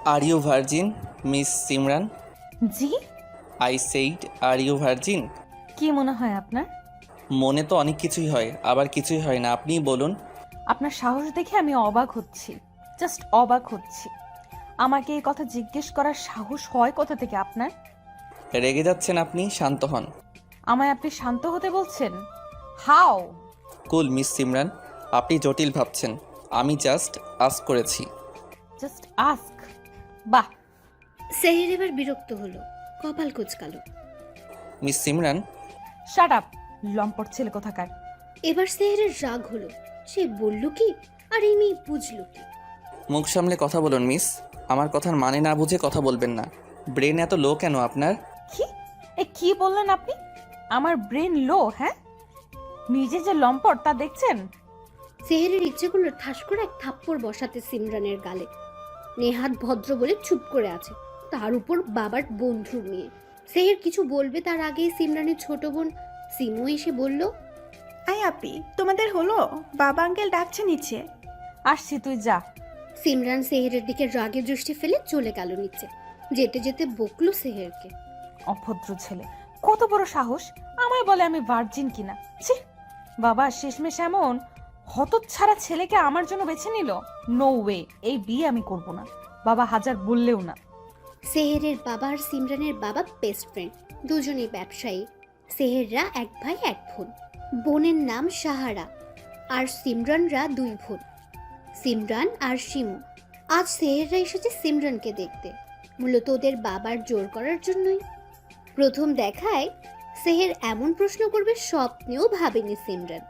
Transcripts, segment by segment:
R you virgin miss Simran? জি? I said are you virgin? কি মনে হয় আপনার? মনে তো অনেক কিছুই হয়, আবার কিছুই হয় না, আপনিই বলুন। আপনার সাহস দেখে আমি অবাক হচ্ছি, জাস্ট অবাক হচ্ছি। আমাকে এই কথা জিজ্ঞেস করার সাহস হয় কোথা থেকে আপনার? রেগে যাচ্ছেন আপনি, শান্ত হন। আমায় আপনি শান্ত হতে বলছেন? হাও? কুল মিস সিমরান, আপনি জটিল ভাবছেন। আমি জাস্ট আস্ক করেছি। Just ask? বাহ। সেহের এবার বিরক্ত হলো, কপাল কুঁচকালো। মিস সিমরান। শাট আপ, লম্পট ছেলে কোথাকার। এবার সেহেরের রাগ হলো। সে বলল কি আর এই মেয়ে বুঝলো কি? মুখ সামলে কথা বলুন মিস। আমার কথার মানে না বুঝে কথা বলবেন না। ব্রেন এত লো কেন আপনার? কি? কি বললেন আপনি? আমার ব্রেন লো? হ্যাঁ, নিজে যে লম্পট তা দেখছেন? সেহেরের ইচ্ছে করলো ঠাস করে এক থাপ্পড় বসাতে সিমরানের গালে। নেহাত ভদ্র বলে চুপ করে আছে, তার উপর বাবার বন্ধুর মেয়ে। সেহের কিছু বলবে তার আগেই সিমরানের ছোট বোন সিমু এসে বলল, আই আপি, তোমাদের হলো? বাবা আঙ্কেল ডাকছে নিচে। আসছি, তুই যা। সিমরান সেহেরের দিকে রাগের দৃষ্টি ফেলে চলে গেল নিচে। যেতে যেতে বকলো সেহেরকে। অভদ্র ছেলে, কত বড় সাহস আমায় বলে আমি ভার্জিন কিনা। ছি, বাবা শেষমেশ এমন হতচ্ছাড়া ছেলেকে আমার জন্য বেছে নিল। নো ওয়ে, এই বিয়ে আমি করব না, বাবা হাজার বললেও না। সেহেরের বাবা আর সিমরানের বাবা বেস্ট ফ্রেন্ড, দুজনেই ব্যবসায়ী। সেহেররা এক ভাই এক বোন। বোনের নাম সাহারা আর সিমরানরা দুই বোন, সিমরান আর শিমু। আজ সেহেররা এসেছে সিমরানকে দেখতে, মূলত ওদের বাবার জোর করার জন্যই। প্রথম দেখায় সেহের এমন প্রশ্ন করবে স্বপ্নেও ভাবেনি সিমরান।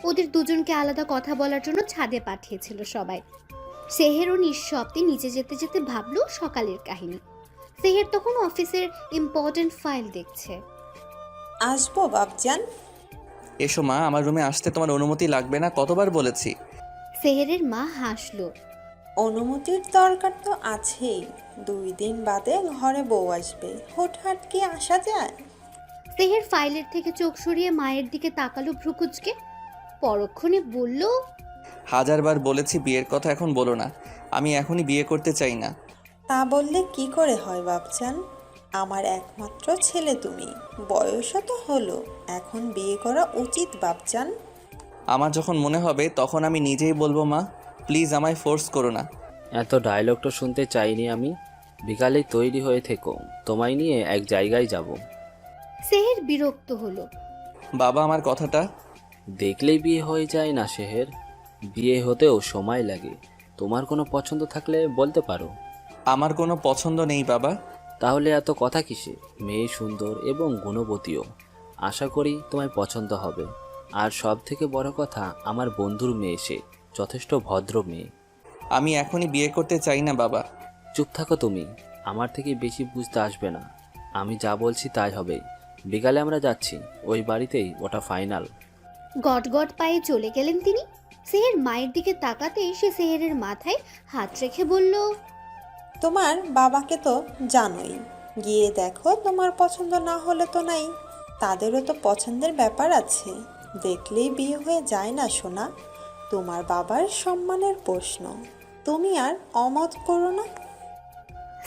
ওদের দুজনকে আলাদা কথা বলার জন্য ছাদে পাঠিয়েছিল সবাই। সেহেরও নিঃশব্দে নিচে যেতে যেতে ভাবলো সকালের কাহিনী। সেহের তখন অফিসের ইম্পর্টেন্ট ফাইল দেখছে। আসবো বাপজান? এসো মা, আমার রুমে আসতে তোমার অনুমতি লাগবে না, কতবার বলেছি। সেহেরের মা হাসলো। অনুমতির দরকার তো আছেই। 2 দিন বাদে ঘরে বউ আসবে, হুটহাট কি আসা যায়? সেহের ফাইলের থেকে চোখ সরিয়ে মায়ের দিকে তাকালো ভ্রুকুচকে, পরক্ষণে বলল, হাজারবার বলেছি বিয়ের কথা এখন বলো না। আমি এখনই বিয়ে করতে চাই না। তা বললে কি করে হয় বাপজান? আমার একমাত্র ছেলে তুমি, বয়সও তো হলো, এখন বিয়ে করা উচিত বাপজান। আমার যখন মনে হবে তখন আমি নিজেই বলবো মা, প্লিজ আমায় ফোর্স করো না। এত ডায়লগটা শুনতে চাইনি আমি। বিকালেই তৈরি হয়ে থেকো, তোমায় নিয়ে এক জায়গায় যাব। সেহের বিরক্ত হলো। বাবা আমার কথাটা। দেখলেই বিয়ে হয়ে যায় না শেহের, বিয়ে হতেও সময় লাগে। তোমার কোনো পছন্দ থাকলে বলতে পারো। আমার কোনো পছন্দ নেই বাবা। তাহলে এত কথা কিসে? মেয়ে সুন্দর এবং গুণবতীও, আশা করি তোমায় পছন্দ হবে। আর সব থেকে বড় কথা, আমার বন্ধুর মেয়ে, সে যথেষ্ট ভদ্র মেয়ে। আমি এখনই বিয়ে করতে চাই না বাবা। চুপ থাকো তুমি, আমার থেকে বেশি বুঝতে আসবে না। আমি যা বলছি তাই হবে। বিকালে আমরা যাচ্ছি, ওই বাড়িতেই, ওটা ফাইনাল। গট গট পায়ে চলে গেলেন তিনি। সেহের মায়ের দিকে তাকাতেই সে সেহেরের মাথায় হাত রেখে বলল, তোমার বাবাকে তো জানোই, গিয়ে দেখো, তোমার পছন্দ না হলে তো নাই, তাদেরও তো পছন্দের ব্যাপার আছে। দেখলেই বিয়ে হয়ে যায় না সোনা, তোমার বাবার সম্মানের প্রশ্ন। তুমি আর অমত করো না।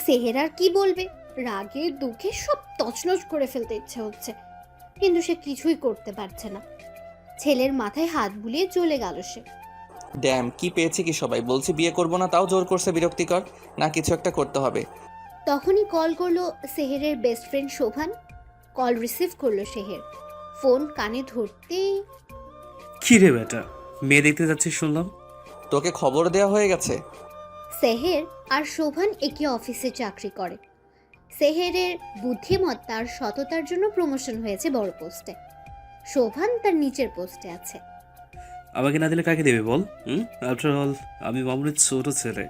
সেহের আর কি বলবে, রাগে দুঃখে সব তছনছ করে ফেলতে ইচ্ছে হচ্ছে, কিন্তু সে কিছুই করতে পারছে না। ছেলের মাথায় হাত বুলিয়ে চলে গেল সে। ড্যাম, কি পেয়েছে কি সবাই, বলছি বিয়ে করবো না তাও জোর করছে, বিরক্তিকর না? কিছু একটা করতে হবে। তখনই কল করলো সেহেরের best friend Shovan. Call receive করলো সেহের, ফোন কানে ধরতেই, কি রে বেটা, মেয়ে দেখতে যাচ্ছিস শুনলাম। তোকে খবর দেওয়া হয়ে গেছে? সেহের আর শোভান একই অফিসে চাকরি করে। সেহেরের বুদ্ধিমত্তা আর সততার জন্য প্রমোশন হয়েছে বড় পোস্টে। শোভান তার নিচের পোস্টে আছে। আমাকে না দিলে কাকে দেবে বল? আফটার অল আমি মামুনের ছোট ছেলে।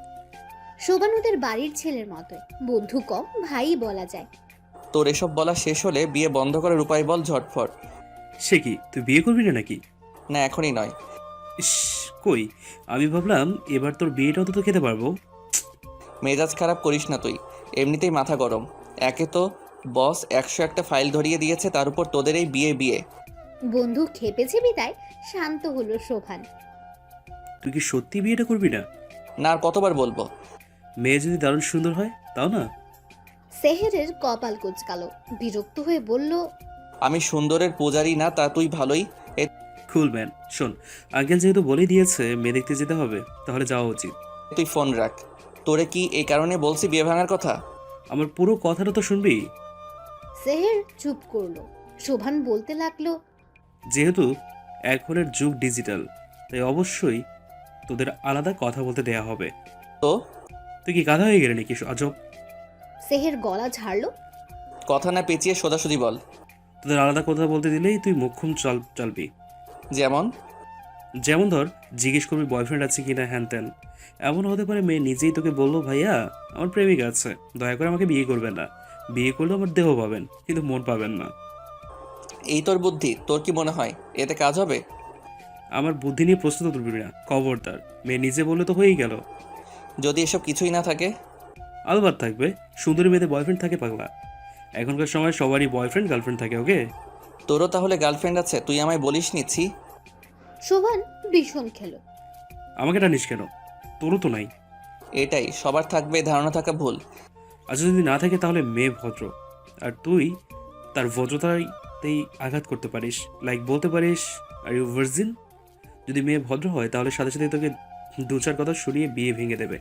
শোভান ওদের বাড়ির ছেলের মতো, বন্ধু কম ভাই বলা যায়। তোর এসব বলা শেষ হলে বিয়ে বন্ধ করার উপায় বল ঝটফট। সে কি, তুই বিয়ে করবি না নাকি? না, এখনই নয়। ইস, কই, আমি ভাবলাম এবার তোর বিয়েটাও তো খেতে পারবো। মেজাজ খারাপ করিস না তুই, এমনিতেই মাথা গরম। একে তো বস 101টা ফাইল ধরিয়ে দিয়েছে, তার উপর তোদের এই বিয়ে বিয়ে। বন্ধু খেপেছে বিদায় শান্ত হলো শোভান। তুই কি সত্যি বিয়েটা করবি না? না, আর কতবার বলবো? মেয়ে যদি দারুণ সুন্দর হয় তাও না? সেহেরের কপাল কুঁচকালো, বিরক্ত হয়ে বলল, আমি সুন্দরের পূজারি না, তা তুই ভালোই। কুল ম্যান, শোন, আঙ্কেল যেহেতু বলেই দিয়েছে মেয়ে দেখতে যেতে হবে, তাহলে যাওয়া উচিত। তুই ফোন রাখ। তোরে কি এই কারণে বলছি বিয়ে ভাঙার কথা? আমার পুরো কথাটা তো শুনবি। সেহের চুপ করলো। শোভান বলতে লাগলো, যেহেতু এখনের যুগ ডিজিটাল, তাই অবশ্যই তোদের আলাদা কথা বলতে দেয়া হবে। তো তুই কি গাধা হয়ে গেলি নাকি আজব? সেহের গলা ঝাড়লো। কথা না পেঁচিয়ে সোজাসুজি বল। তোদের আলাদা কথা বলতে দিলেই তুই মুখ্যম চলবি। যেমন? যেমন ধর, জিজ্ঞেস করবি বয়ফ্রেন্ড আছে কিনা, হ্যান ত্যান। এমন হতে পারে মেয়ে নিজেই তোকে বললো, ভাইয়া আমার প্রেমিকা আছে, দয়া করে আমাকে বিয়ে করবেন না। বিয়ে করলে আমার দেহ পাবেন, কিন্তু মন পাবেন না। এই তোর বুদ্ধি? তোর কি মনে হয় এতে কাজ হবে? আমার বুদ্ধি নিয়ে প্রশ্ন তুলবি না, খবরদার। মেয়ে নিজে বললে তো হয়েই গেল। যদি এসব কিছুই না থাকে? আলবাত থাকবে, সুন্দরী মেয়েদের বয়ফ্রেন্ড থাকে পাগলা। এখনকার সময় সবারই বয়ফ্রেন্ড গার্লফ্রেন্ড থাকে, ওকে? তোরও তাহলে গার্লফ্রেন্ড আছে? তুই আমায় বলিস নিচ্ছি। শোভান ভীষণ খেলো। আমাকে টানিস কেন? তোরও তো নাই। এটাই সবার থাকবে, ধারণা থাকা ভুল। আচ্ছা, যদি না থাকে তাহলে মেয়ে ভদ্র, আর তুই তার ভদ্রতাতেই আঘাত করতে পারিস। লাইক বলতে পারিস, আর ইউ ভার্জিন। যদি মেয়ে ভদ্র হয় তাহলে সাথে সাথে তোকে দু চার কথা শুনিয়ে বিয়ে ভেঙে দেবে।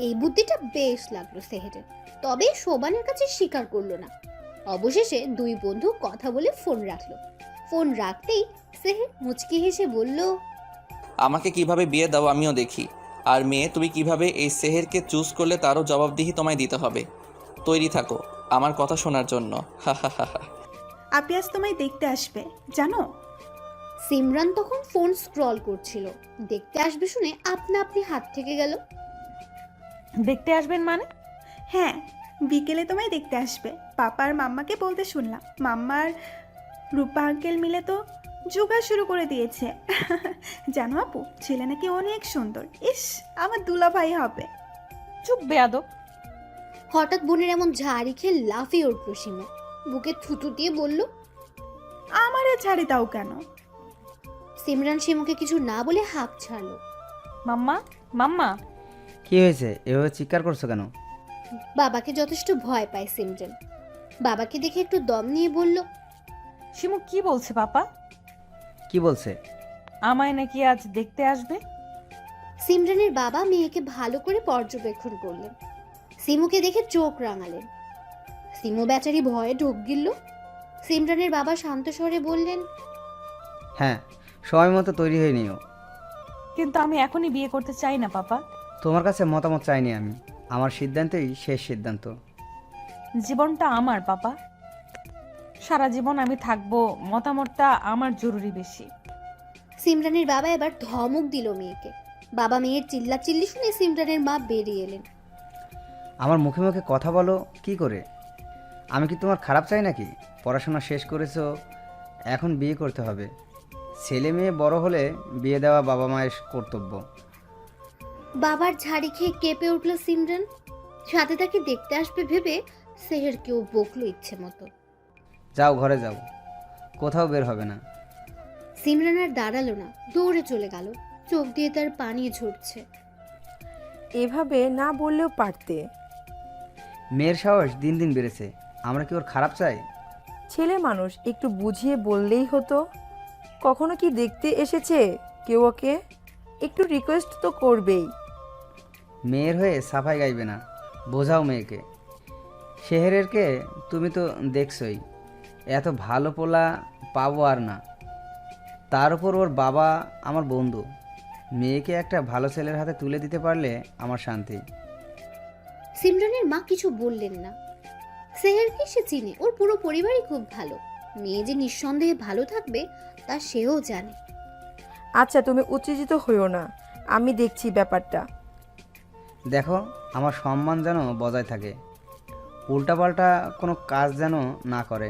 এই বুদ্ধিটা বেশ লাগলো সেহেরের, তবে শোভানের কাছে স্বীকার করলো না। অবশেষে দুই বন্ধু কথা বলে ফোন রাখলো। ফোন রাখতেই সেহের মুচকি হেসে বলল, আমাকে কিভাবে বিয়ে দাও আমিও দেখি। আর মেয়ে, তুমি কিভাবে এই সেহেরকে চুজ করলে তারও জবাবদিহি তোমায় দিতে হবে। তৈরি থাকো আমার কথা শোনার জন্য। হা হা হা হা। আপি আজ তোমায় দেখতে আসবে জানো? সিমরান তখন ফোন স্ক্রল করছিল, দেখতে আসবে শুনে আপনা আপনি হাত থেকে গেল। দেখতে আসবেন মানে? হ্যাঁ, বিকেলে তোমায় দেখতে আসবে। পাপা আর মাম্মাকে বলতে শুনলাম। মাম্মার রূপা আঙ্কেল মিলে তো জোগাড় শুরু করে দিয়েছে। জানো আপু, ছেলে নাকি অনেক সুন্দর। ইস, আমার দুলাভাই হবে। চুপ বেয়াদব। হঠাৎ বোনের এমন ঝাড়ি খেয়ে লাফিয়ে উঠল সীমা, বুকে থুতু দিয়ে বলল, আমারে ছাড়ি দাও কেন? সিমরান শিমুকে কিছু না বলে হাঁপ ছাড়লো। মাম্মা, মাম্মা। কি হয়েছে, এভাবে চিৎকার করছো কেন? বাবাকে যথেষ্ট ভয় পায় সিমরান। বাবাকে দেখে একটু দম নিয়ে বলল, শিমু কি বলছে পাপা? কি বলছে? আমায় নাকি আজ দেখতে আসবে। সিমরানের বাবা মেয়েকে ভালো করে পর্যবেক্ষণ করলেন। সিমুকে দেখে চোখ রাঙালেন। সিমু বেচারি ভয়ে ঢোক গিলল। সিমরানের বাবা শান্ত স্বরে বললেন, হ্যাঁ, সময় মতো তৈরি হয়ে নিও। কিন্তু আমি এখনই বিয়ে করতে চাই না পাপা। তোমার কাছে মতামত চাইনি আমি, আমার সিদ্ধান্তই শেষ সিদ্ধান্ত। জীবনটা আমার পাপা, সারা জীবন আমি থাকবো, মতামতটা আমার জরুরি বেশি। সিমরানের বাবা এবার ধমক দিল মেয়েকে। বাবা মেয়ের চিল্লাচিল্লি শুনে সিমরানের মা বেরিয়ে এলেন। আমার মুখে মুখে কথা বলো কি করে? আমি কি তোমার খারাপ চাই নাকি? পড়াশোনা শেষ করেছো, এখন বিয়ে করতে হবে। ছেলে মেয়ে বড় হলে বিয়ে দেওয়া বাবা মায়ের কর্তব্য। বাবার ঝাড়ি খেয়ে কেঁপে উঠল সিমরান। সাথে তাকে দেখতে আসবে ভেবে সেহেরকেও বকলো ইচ্ছে মতো। যাও ঘরে যাও, কোথাও বের হবে না। সিমরান আর দাঁড়ালো না, দৌড়ে চলে গেল। চোখ দিয়ে তার পানি ঝরছে। এভাবে না বললেও পারতে। মেয়ের সাহস দিন দিন বেড়েছে, আমরা কি ওর খারাপ চাই? ছেলে মানুষ, একটু বুঝিয়ে বললেই হতো। কখনো কি দেখতে এসেছে কেউ ওকে? একটু রিকোয়েস্ট তো করবেই। মেয়ের হয়ে সাফাই গাইবে না, বোঝাও মেয়েকে। শেহরেরকে তুমি তো দেখছই, এত ভালো পোলা পাবো আর না। তার উপর ওর বাবা আমার বন্ধু। মেয়েকে একটা ভালো ছেলের হাতে তুলে দিতে পারলে আমার শান্তি। সিমরানের মা কিছু বললেন না। সেহেরকে সে চিনে, ওর পুরো পরিবারই খুব ভালো। মেয়ে যে নিঃসন্দেহে ভালো থাকবে তা সেও জানে। আচ্ছা, তুমি উত্তেজিত হইও না, আমি দেখছি ব্যাপারটা। দেখো, আমার সম্মান যেন বজায় থাকে, উল্টাপাল্টা কোনো কাজ যেন না করে।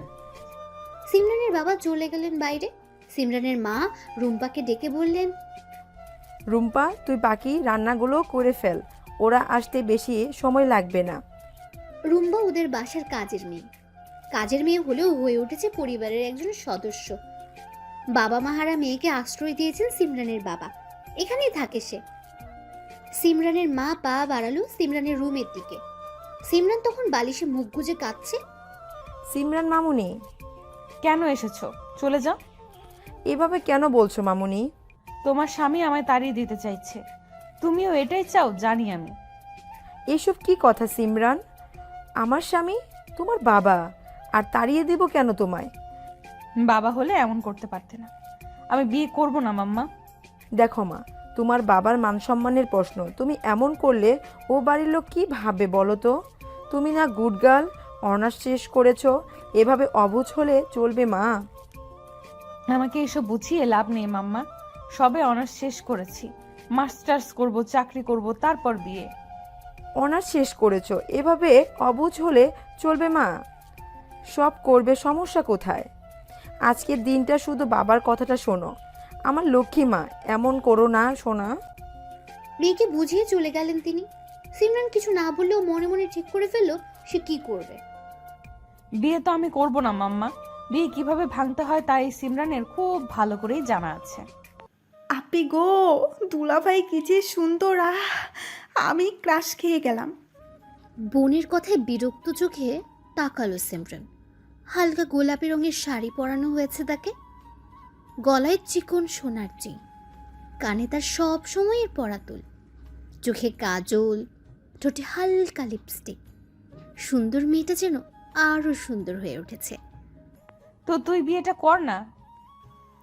সিমরানের বাবা চলে গেলেন বাইরে। সিমরানের মা রুম্পাকে ডেকে বললেন, রুম্পা, তুই বাকি রান্নাগুলো করে ফেল, ওরা আসতে বেশি সময় লাগবে না। রুম্পা ওদের বাসার কাজের মেয়ে। কাজের মেয়ে হলেও হয়ে উঠেছে পরিবারের একজন সদস্য। বাবা মাহারা মেয়েকে আশ্রয় দিয়েছেন সিমরানের বাবা, এখানেই থাকে সে। সিমরানের মা পা বাড়ালো সিমরানের রুমের দিকে। সিমরান তখন বালিশে মুখ গুজে কাঁদছে। সিমরান মামুনি, কেন এসেছো? চলে যাও। এভাবে কেন বলছো মামুনি? তোমার স্বামী আমায় তাড়িয়ে দিতে চাইছে। তুমিও এটাই চাও, জানি আমি। এসব কি কথা সিমরান? আমার স্বামী তোমার বাবা, আর তাড়িয়ে দিব কেন তোমায়? বাবা হলে এমন করতে পারতে না। আমি বিয়ে করব না মাম্মা। দেখো মা, তোমার বাবার মান সম্মানের প্রশ্ন, তুমি এমন করলে ও বাড়ির লোক কি ভাববে বলো তো? তুমি না গুড গার্ল, অনার্স শেষ করেছো, এভাবে অবুঝ হলে চলবে মা? আমাকে এসব বুঝিয়ে লাভ নেই মাম্মা। সবে অনার্স শেষ করেছি, মাস্টার্স করব, চাকরি করব, তারপর বিয়ে। অনার্স শেষ করেছো, এভাবে অবুঝ হলে চলবে মা? সব করবে, সমস্যা কোথায়? আজকের দিনটা শুধু বাবার কথাটা শোনো, আমার লক্ষ্মী মা, এমন করো না সোনা। মেয়েকে বুঝিয়ে চলে গেলেন তিনি। সিমরান কিছু না বললেও মনে মনে ঠিক করে ফেললো সে কি করবে। বিয়ে তো আমি করব না মাম্মা। বিয়ে কিভাবে ভাঙতে হয় তাই সিমরানের খুব ভালো করেই জানা আছে। আপি গো, দুলাভাই কি যে সুন্দর! আমি ক্রাশ খেয়ে গেলাম। বোনের কথায় বিরক্ত চোখে তাকালো সিমরান। হালকা গোলাপি রঙের শাড়ি পরানো হয়েছে তাকে, গলায় চিকন সোনার চেইন, কানে তার সব সময়ের পরা দুল, চোখে কাজল, ঠোঁটে হালকা লিপস্টিক। সুন্দর মেয়েটা যেন আরো সুন্দর হয়ে উঠেছে। তো তুই বিয়েটা কর না।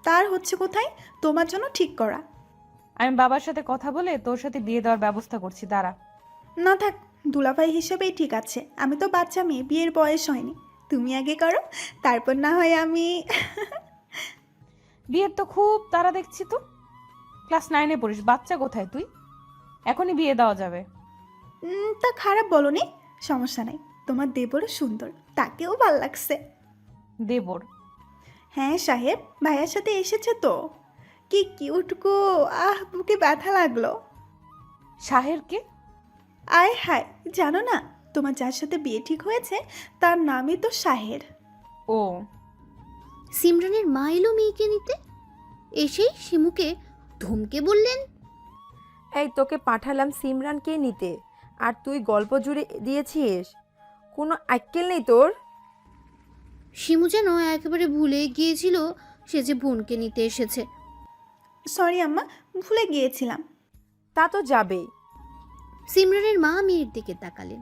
তার হচ্ছে কোথায়? তোমার জন্য ঠিক করা। আমি বাবার সাথে কথা বলে তোর সাথে বিয়ে দেওয়ার ব্যবস্থা করছি, দাঁড়া। না থাক, দুলাভাই হিসেবেই ঠিক আছে। আমি তো বাচ্চা মেয়ে, বিয়ের বয়স হয়নি। তুমি আগে করো, তারপর না হয় আমি। বিয়ের তো খুব তারা দেখছি তো। ক্লাস 9-এ পড়িস, বাচ্চা কোথায় তুই? এখনই বিয়ে দেওয়া যাবে। তা খারাপ বলনি, সমস্যা নাই। তোমার দেবরও সুন্দর, তাকেও ভাল লাগছে। দেবর? হ্যাঁ সাহেব, ভাইয়ার সাথে এসেছে তো। কি কিউট গো! বুকে ব্যথা লাগলো। শাহেরকে? আয় হায়, জানো না তোমার যার সাথে বিয়ে ঠিক হয়েছে তার নামই তো শাহের। ও। সিমরানের মা এলো মেয়েকে নিতে, এসেই শিমুকে ধমকে বললেন, এই তোকে পাঠালাম সিমরানকে নিতে, আর তুই গল্প জুড়ে দিয়েছিস? কোনো আক্কেল নেই তোর? শিমু যেন একেবারে ভুলে গিয়েছিল সে যে বোনকে নিতে এসেছে। সরি আম্মা, ভুলে গিয়েছিলাম। তা তো যাবেই। সিমরানের মা মেয়ের দিকে তাকালেন।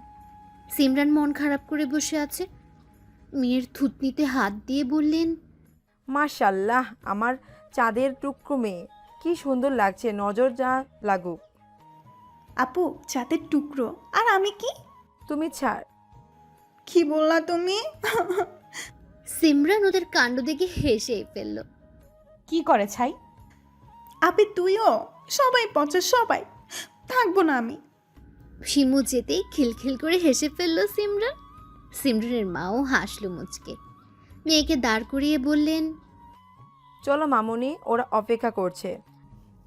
সিমরান মন খারাপ করে বসে আছে। মেয়ের থুতনিতে হাত দিয়ে বললেন, মাশাল্লাহ, আমার চাঁদের টুকরো মেয়ে, কি সুন্দর লাগছে, নজর যা লাগুক। আপু চাঁদের টুকরো, আর আমি কি? তুমি ছাড়। কি বললা তুমি? সিমরান ওদের কাণ্ড দেখে হেসে ফেলল। কি করে ছাই? আপি তুইও? সবাই পচা, সবাই। থাকবো না আমি। শিমু যেতেই খিলখিল করে হেসে ফেলল সিমরান। সিমরানের মাও হাসল মুচকে। মেয়েকে দাঁড় করিয়ে বললেন, চলো মামুনি, ওরা অপেক্ষা করছে।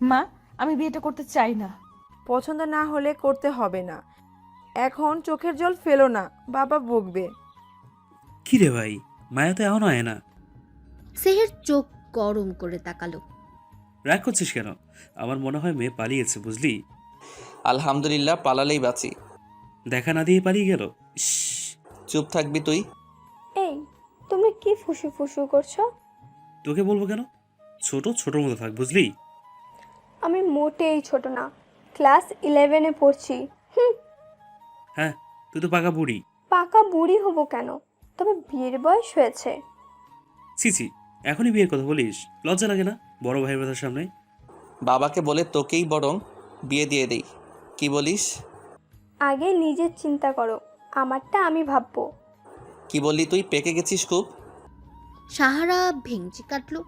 মা, আমি বিয়েটা করতে চাই না। পছন্দ না হলে করতে হবে না। এখন চোখের জল ফেলো না, বাবা বকবে। কি রে ভাই, মায়া তো এখনো আয় না। সেহের চোখ গরম করে তাকালো। রাগ করছিস কেন? আমার মনে হয় মেয়ে পালিয়েছে, বুঝলি? আলহামদুলিল্লাহ, পালালেই বাঁচি। দেখা না দিয়ে পালিয়ে গেল। ইস, চুপ থাকবি তুই। এই, তুমি কি ফুসু ফুসু করছো? তোকে বলবো কেন? ছোট ছোটর মতো থাক, বুঝলি? আমি মোটেই ছোট না, ক্লাস 11-এ পড়ছি। হ্যাঁ, তুই তো পাকা বুড়ি। পাকা বুড়ি হব কেন? তবে বিয়ের বয়স হয়েছে। ছি, এখনই বিয়ের কথা বলিস? লজ্জা লাগে না বড় ভাইয়ের কথার সামনে? বাবাকে বলে তোকেই বরং বিয়ে দিয়ে দেই, কি বলিস? আগে নিজের চিন্তা করো, আমারটা আমি ভাববো। কি বললি তুই? পেকে গেছিস খুব? সাহারা ভেঙচি কাটলো।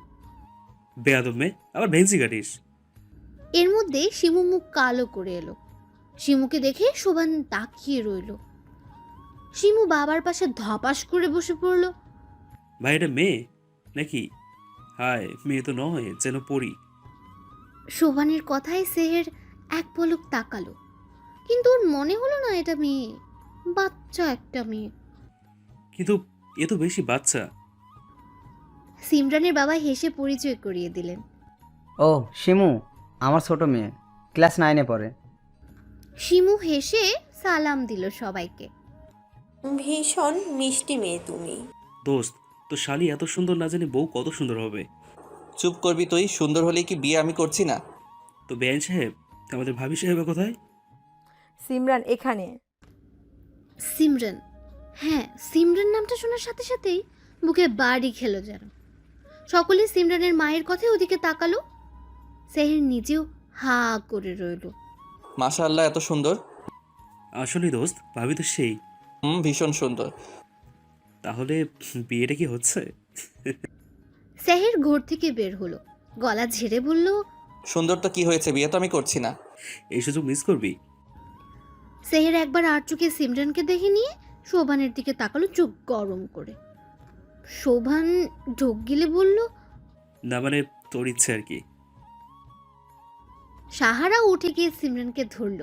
বেয়াদব মেয়ে, আবার ভেন্সি কাটিস? এর মধ্যে শিমু মুখ কালো করে এলো। শিমুকে দেখে শোভান তাকিয়ে রইল। শিমু বাবার পাশে ধপাস করে বসে পড়ল। ভাই এটা মেয়ে নাকি? হায়, মেয়ে তো নয়, যেন পড়ি। শোভানের কথায় সেহের এক পলক তাকালো, কিন্তু ওর মনে হলো না এটা মেয়ে, বাচ্চা একটা মেয়ে। কিন্তু এ তো বেশি বাচ্চা। সিমরানের বাবা হেসে পরিচয় করিয়ে দিলেন। ও শিমু, আমার ছোট মেয়ে, ক্লাস 9-এ পড়ে। শিমু হেসে সালাম দিল সবাইকে। ভীষণ মিষ্টি মেয়ে তুমি। দোস্ত, তো শালি এত সুন্দর না জানি বউ কত সুন্দর হবে। চুপ করবি তুই, সুন্দর হলেই কি বিয়ে আমি করছি না? তো বেআইন সাহেব, আমাদের ভাবি সাহেব কোথায়? সিমরান এখানে। সিমরান, হ্যাঁ সিমরান নামটা শোনার সাথে সাথেই বুকে বাড়ি খেলো যেন। সকলে সিমরানের মায়ের কথায় ওদিকে তাকালো। সেহের নিজেও হা করে রইল। মাশাআল্লাহ, এত সুন্দর। আসলে দোস্ত, ভাবি তো সেই। ভীষণ সুন্দর। তাহলে বিয়েটা কি হচ্ছে? সেহের ঘর থেকে বের হলো, গলা ঝেড়ে বলল, সুন্দর তো কি হয়েছে, বিয়ে তো আমি করছি না। এই সুযোগ মিস করবি? সেহের একবার আর চোখে সিমরানকে দেখে নিয়ে শোভানের দিকে তাকালো চোখ গরম করে। শোভান ঢোক গিলে বলল, না মানে তোর ইচ্ছে আর কি। সাহারা উঠে গিয়ে সিমরানকে ধরল।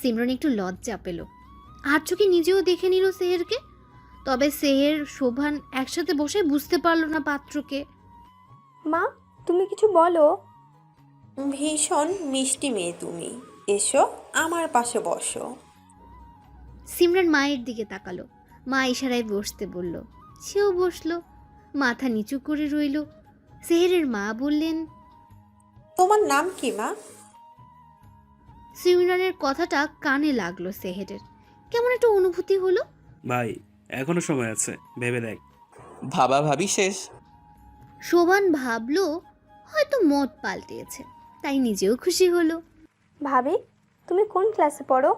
সিমরান একটু লজ্জা পেল, আর চোখে নিজেও দেখে নিল সেহেরকে। তবে সেহের শোভান একসাথে বসে বুঝতে পারলো না পাত্রকে। মা, তুমি কিছু বলো। ভীষণ মিষ্টি মেয়ে তুমি। এসো আমার পাশে বসো। সিমরান মায়ের দিকে তাকালো, মা ইশারায় বসতে বলল, সেও বসলো, মাথা নিচু করে রইল। সেহেরের মা বললেন, তোমার নাম কি মা? সিমরানের কথাটা কানে লাগলো সেহেরের, কেমন একটা অনুভূতি হলো। ভাই, এখনো সময় আছে, ভেবে দেখ। ভাবা ভাবি শেষ। শোভান ভাবলো হয়তো মত পাল্টিয়েছে, তাই নিজেও খুশি হলো। ভাবি, তুমি কোন ক্লাসে পড়ো?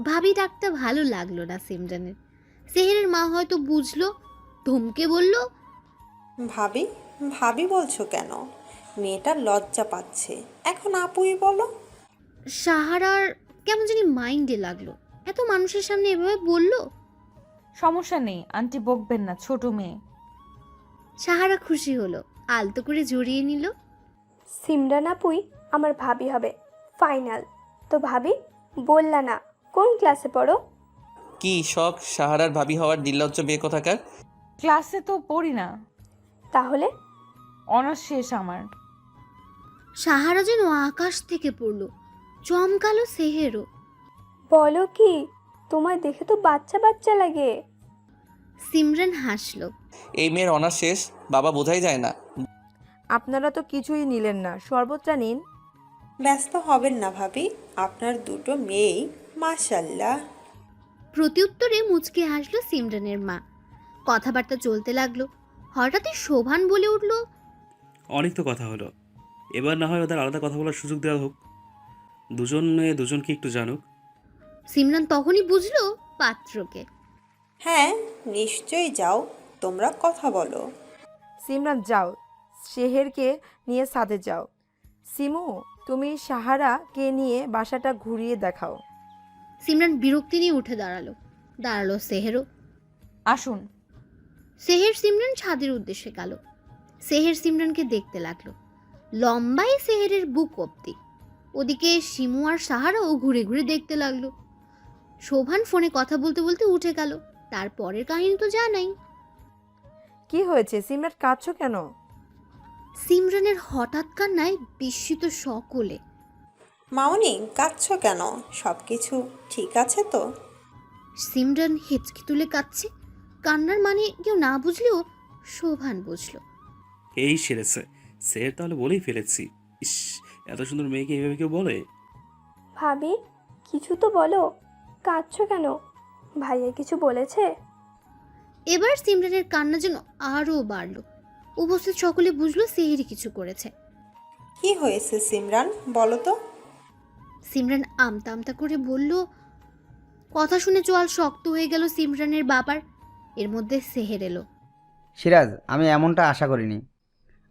ভাবি ডাকটা ভালো লাগলো না সিমরানের। সেহেরের মা হয়তো বুঝলো, ধমকে বলল, ভাবি ভাবি বলছো কেন? মেয়েটা লজ্জা পাচ্ছে, এখন আপুই বলো। সাহারার কেমন জানি মাইন্ডে লাগলো, এত মানুষের সামনে এভাবে বলল। সমস্যা নেই, আন্টি বকবেন না, ছোট মেয়ে। সাহারা খুশি হলো, আলতো করে জড়িয়ে নিল। সিমরান আপুই আমার ভাবি হবে, ফাইনাল। তো ভাবি, বললা না কোন ক্লাসে পড়ো? কি শখ সাহারার ভাবি হওয়ার, নির্লজ্জ মেয়ে কোথাকার। ক্লাসে তো পড়ি না, তাহলে অনার্স শেষ আমার। সাহারা যেন আকাশ থেকে পড়লো, চমকালো সেহেরও। বলো কি, তোমার দেখে তো বাচ্চা বাচ্চা লাগে। সিমরান হাসলো। এই মেয়ের অনার্স শেষ, বাবা বোঝাই যায় না। আপনারা তো কিছুই নিলেন না, শরবতটা নিন। ব্যস্ত হবেন না ভাবি, আপনার দুটো মেয়েই মাশাল্লাহ। প্রত্যুত্তরে মুচকে হাসলো সিমরানের মা। কথাবার্তা চলতে লাগলো, হঠাৎই শোভান বলে উঠল, অনেক তো কথা হলো, এবার না হয় ওদের আলাদা কথা বলার সুযোগ দেওয়া হোক, দুজনে দুজনকে একটু জানুক। সিমরান তখনই বুঝলো পাত্রকে। হ্যাঁ নিশ্চয়ই, যাও তোমরা কথা বলো। সিমরান যাও, শেহেরকে নিয়ে সাথে যাও। সিমু, তুমি সাহারাকে নিয়ে বাসাটা ঘুরিয়ে দেখাও। সিমরান বিরক্তি নিয়ে উঠে দাঁড়ালো সেহেরও। আসুন। সেহের সিমরান ছাদের উদ্দেশ্যে গেল। সেহের সিমরানকে দেখতে লাগলো, লম্বাই সেহেরের বুক অব্দি। ওদিকে শিমু আর সাহারাও ঘুরে ঘুরে দেখতে লাগলো। শোভান ফোনে কথা বলতে বলতে উঠে গেল। তারপরের কাহিনী তো জানাই। কি হয়েছে সিমরান, কাঁদছো কেন? সিমরানের হঠাৎ কান্নায় বিস্মিত সকলে। মাউনি কাঁদছো কেন? সব কিছু ঠিক আছে তো? সিমরান হেঁচকি তুলে কাঁদছে। কান্নার মানে কেউ না বুঝলেও শোভান বুঝলো। এই সেরেছে, স্যার তাহলে বলেই ফেলেছি। ইস, এত সুন্দর মেয়েকে এইভাবে কেউ বলে? ভাবি, কিছু তো বলো, কাঁদছো কেন? ভাইয়া কিছু বলেছে? এবার সিমরানের কান্না যেন আরও বাড়ল। উপস্থিত সকলে বুঝলো সেহেরি কিছু করেছে। কি হয়েছে সিমরান, বলো তো? সিমরান আমতা আমতা করে বলল। কথা শুনে চোয়াল শক্ত হয়ে গেল সিমরানের বাবার। এর মধ্যে সেহের এলো। সিরাজ, আমি এমনটা আশা করিনি।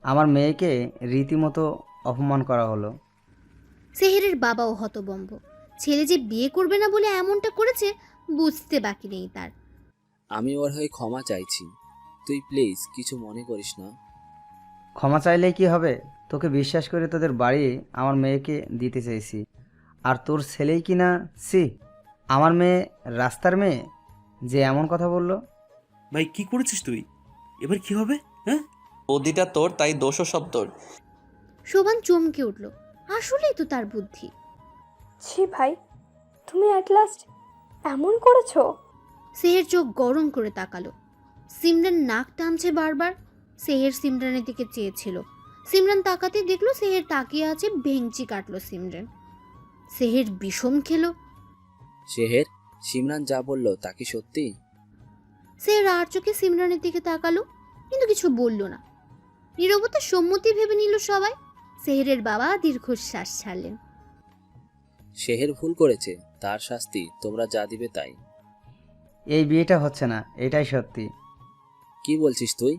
আমার মেয়েকে রীতিমতো অপমান করা হলো। সেহেরের বাবাও হতবম্ব। ছেলে যে বিয়ে করবে না বলে এমনটা করেছে বুঝতে বাকি নেই তার। আমি ওর হয়ে ক্ষমা চাইছি, তুই প্লিজ কিছু মনে করিস না। ক্ষমা চাইলেই কি হবে? তোকে বিশ্বাস করে তোদের বাড়ি আমার মেয়েকে দিতে চাইছি, আর তোর ছেলেই কি না? সি, আমার মেয়ে রাস্তার মেয়ে যে এমন কথা বলল। ভাই কি করেছিস তুই? এবার কি হবে? হ্যাঁ, বুদ্ধিটা তোর, তাই দোষও সব তোর। শোভান চমকে উঠল, আসলেই তো তার বুদ্ধি। ছি ভাই, তুমি অ্যাট লাস্ট এমন করেছো? সেহের চোখ গরম করে তাকালো। সিমরান নাক টানছে বারবার। সেহের সিমরানের দিকে চেয়েছিল। সিমরান তাকাতে দেখলো সেহের তাকিয়ে আছে, ভেঙচি কাটলো সিমরান। সেহের বিষম খেলো। শেহের, সিমরান যা বলল তা কি সত্যি? সেহের আর চোখে সিমরানের দিকে তাকালো, কিন্তু কিছু বলল না। নীরবতা সম্মতি ভেবে নিল সবাই। সেহেরের বাবা দীর্ঘশ্বাস ছাড়লেন। শেহের ভুল করেছে, তার শাস্তি তোমরা যা দিবে তাই। এই বিয়েটা হচ্ছে না, এটাই সত্যি। কি বলছিস তুই?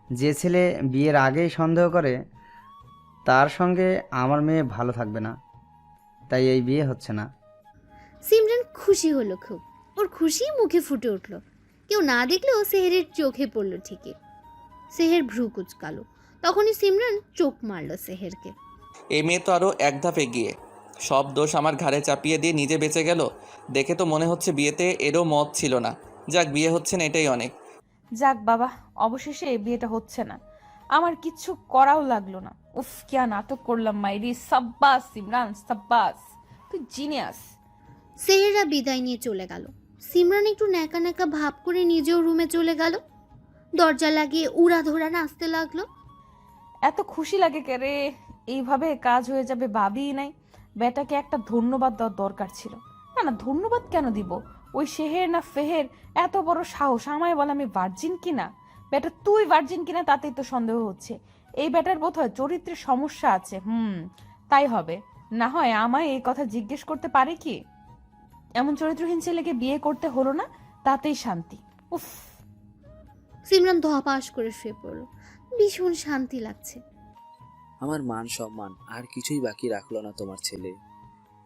যে ছেলে বিয়ের আগেই সন্দেহ করে তার সঙ্গে আমার মেয়ে ভালো থাকবে না, তাই এই বিয়ে হচ্ছে না। সিমরান খুশি হলো খুব। ওর খুশি মুখে ফুটে উঠল। কেউ না দেখলেও সেহেরের চোখে পড়ল ঠিকই। সেহের ভ্রু কুচকালো। তখনই সিমরান চোখ মারল সেহেরকে। এই মেয়ে তো আরও এক ধাপ এগিয়ে, সব দোষ আমার ঘাড়ে চাপিয়ে দিয়ে নিজে বেঁচে গেল। দেখে তো মনে হচ্ছে বিয়েতে এরও মত ছিল না। যাক, বিয়ে হচ্ছে না, এটাই অনেক। যাক বাবা, অবশেষে এই বিয়েটা হচ্ছে না। আমার কিচ্ছু করাও লাগলো না। উফ, কিয়া নাটক করলাম মাইরি। সাব্বাস সিমরান, সাব্বাস, তুই জিনিয়াস। সেহেরা বিদায় নিয়ে চলে গেল। সিমরান একটু ন্যাকা ন্যাকা ভাব করে নিজেও রুমে চলে গেল। দরজা লাগিয়ে উড়াধরা নাচতে লাগলো। এত খুশি লাগে কে রে? এইভাবে কাজ হয়ে যাবে ভাবিই নাই। বেটাকে একটা ধন্যবাদ দেওয়ার দরকার ছিল। না না, ধন্যবাদ কেন দিব? ওই শেহের না ফেহের এত বড় সাহস আমায় বলে আমি ভার্জিন কিনা। বেটা তুই ভার্জিন কিনা তাতেই তো সন্দেহ হচ্ছে। এই বেটার বোধহয় চরিত্রের সমস্যা আছে। তাই হবে। না হয় আমায় এই কথা জিজ্ঞেস করতে পারে কি? এমন চরিত্রহীন ছেলেকে বিয়ে করতে হলো না, তাতেই শান্তি। উফ। সিমরান ধপাস করে শুয়ে পড়ল। ভীষণ শান্তি লাগছে। আমার মান সম্মান আর কিছুই বাকি রাখলো না তোমার ছেলে।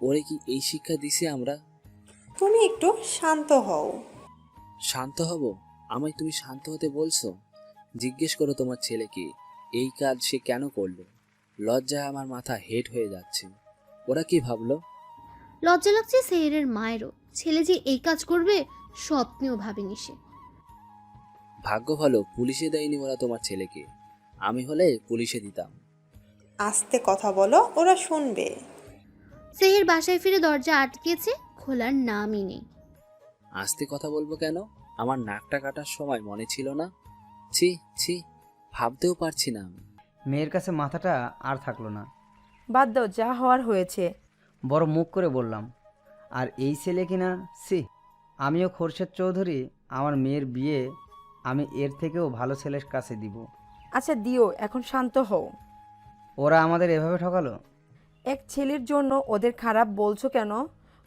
ওরে কি এই শিক্ষা দিছি আমরা? তুমি একটু শান্ত হও। শান্ত হব? আমায় তুমি শান্ত হতে বলছো? জিজ্ঞেস করো তোমার ছেলেকে এই কাজ সে কেন করলো। লজ্জায় আমার মাথা হেড হয়ে যাচ্ছে। ওরা কি ভাবলো? লজ্জা লাগছে সেহেরের মায়েরও। ছেলে যে এই কাজ করবে স্বপ্নেও ভাবেনি সে। ভাগ্য ভালো পুলিশে দেয়নি ওরা তোমার ছেলেকে। আমি হলে পুলিশে দিতাম। আস্তে কথা বলো, ওরা শুনবে। সেহের বাসায় ফিরে দরজা আটকেছে, খোলার নামই নেই। আস্তে কথা বলবো কেন? আমার নাকটা কাটার সময় মনে ছিল না? ছি ছি, ভাবতেও পারছি না আমি। মেয়ের কাছে মাথাটা আর থাকলো না। বাদ দাও, যা হওয়ার হয়েছে। বড় মুখ করে বললাম। আর এই ছেলে কিনা, সি। আমিও খোরশেদ চৌধুরী, আমার মেয়ের বিয়ে আমি এর থেকেও ভালো ছেলের কাছে দিব। আচ্ছা দিও, এখন শান্ত হও। ওরা আমাদের এভাবে ঠকালো। এক ছেলের জন্য ওদের খারাপ বলছো কেন?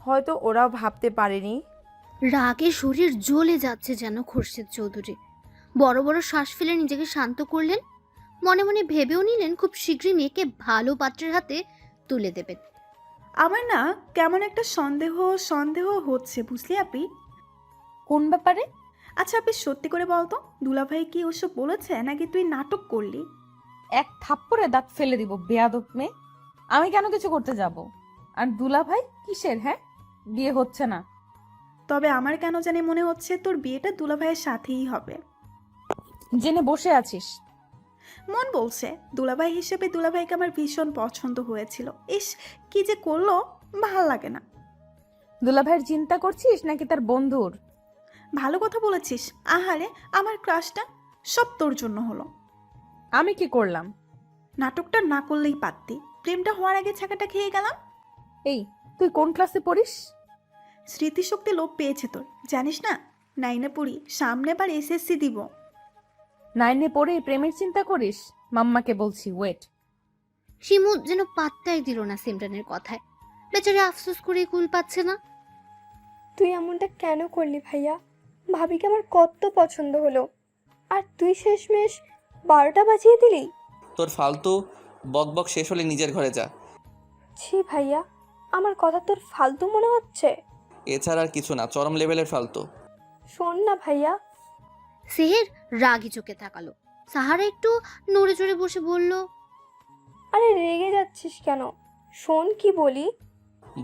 হয়তো ওরাও ভাবতে পারেনি। রাগে শরীর জ্বলে যাচ্ছে যেন খোরশেদ চৌধুরী। বড় বড় শ্বাস ফেলে নিজেকে শান্ত করলেন। মনে মনে ভেবেও নিলেন খুব শীঘ্রই মেয়েকে ভালো পাত্রের হাতে তুলে দেবেন। আমার না কেমন একটা সন্দেহ সন্দেহ হচ্ছে, বুঝলি আপি? কোন ব্যাপারে? আচ্ছা আপনি সত্যি করে বলতো, দুলাভাই কি ওসব বলেছে নাকি তুই নাটক করলি? এক থাপ্পড়ে দাঁত ফেলে দিব বেয়াদব মেয়ে। আমি কেন কিছু করতে যাব? আর দুলা ভাই কিসের? হ্যাঁ, বিয়ে হচ্ছে না। তবে আমার কেন জানি মনে হচ্ছে তোর বিয়েটা দুলাভাইয়ের সাথেই হবে। জেনে বসে আছিস? মন বলছে দুলাভাই হিসেবে দুলাভাইকে আমার ভীষণ পছন্দ হয়েছিল। ইস, কি যে করলো, ভাল লাগে না। দুলা ভাইয়ের চিন্তা করছিস নাকি তার বন্ধুর? ভালো কথা বলেছিস। আহারে, আমার ক্রাশটা সব তোর জন্য হলো। আমি কি করলাম? নাটকটা না করলেই পারতি। প্রেমটা হওয়ার আগে ছাকাটা খেয়ে গেলাম। এই, তুই কোন ক্লাসে পড়িস? স্মৃতিশক্তি লোপ পেয়েছে তোর, জানিস না? 9-এ পড়ি, সামনে বার এসএসসি দিব। 9-এ পড়ে প্রেমের চিন্তা করিস? মাম্মাকে বলছি, ওয়েট। শিমু যেন পাত্তাই দিল না সিমরানের কথায়। বেচারে আফসোস করে কুল পাচ্ছে না। তুই এমনটা কেন করলি ভাইয়া? ভাবিকে আমার কত পছন্দ হলো, আর তুই শেষমেশ 12টা বাজিয়ে দিলি। তোর ফালতু বকবক শেষ হলে নিজের ঘরে যা। ছি ভাইয়া, আমার কথা তোর ফালতু মনে হচ্ছে? এছাড়া আর কিছু না, চরম লেভেলের ফালতু। শোন না ভাইয়া। সেহের রাগি চোখে তাকালো। সাহারা একটু নড়ে চড়ে বসে বলল, আরে রেগে যাচ্ছিস কেন? শোন কি বলি।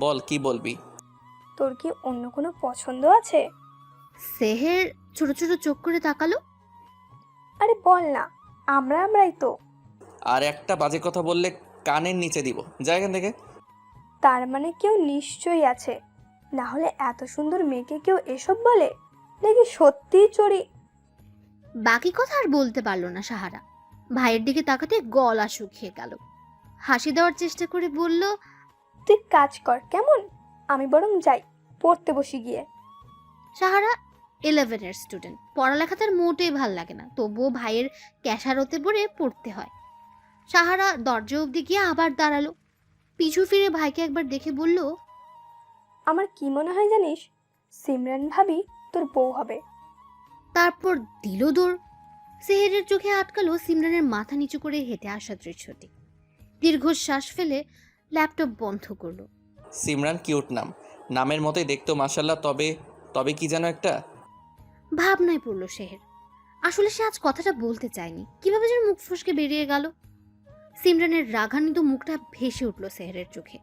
বল, কি বলবি? তোর কি অন্য কোনো পছন্দ আছে? সেহের ছোট ছোট চোখ করে তাকালো। আরে বল না, আমরাই তো। আর একটা বাজে কথা বললে কানের নিচে দিব, যা এখান থেকে। তার মানে কেউ নিশ্চয়ই আছে, না হলে এত সুন্দর মেয়েকে কেউ এসব বলে নাকি সত্যিই চড়ি। বাকি কথা আর বলতে পারলো না সাহারা। ভাইয়ের দিকে তাকাতে গলা শুকিয়ে গেল। হাসি দেওয়ার চেষ্টা করে বলল, তুই কাজ কর কেমন, আমি বরং যাই পড়তে বসি গিয়ে। সাহারা 11-এর স্টুডেন্ট, পড়ালেখা তার মোটেই ভাল লাগে না, তবুও ভাইয়ের ক্যাশারতে পড়ে পড়তে হয়। সাহারা দরজা অবধি গিয়ে আবার দাঁড়ালো, পিছু ফিরে ভাইকে একবার দেখে বলল, আমার কি মনে হয় জানিস, সিমরান ভাবি তোর বউ হবে। তারপর দিল দৌড়। সেহেরের চোখে আটকালো সিমরানের মাথা নিচু করে হেঁটে আসা দৃশ্যটি। দীর্ঘশ্বাস ফেলে ল্যাপটপ বন্ধ করলো। সিমরান কিউট নাম, নামের মতোই দেখতো মাশাল্লাহ। তবে তবে কি যেন একটা ভাবনায় পড়লো সেহের। আসলে সে আজ কথাটা বলতে চায়নি, কিভাবে যেন মুখ ফসকে বেরিয়ে গেল। সিমরানের রাগান্বিত মুখটা ভেসে উঠল সেহেরের চোখে।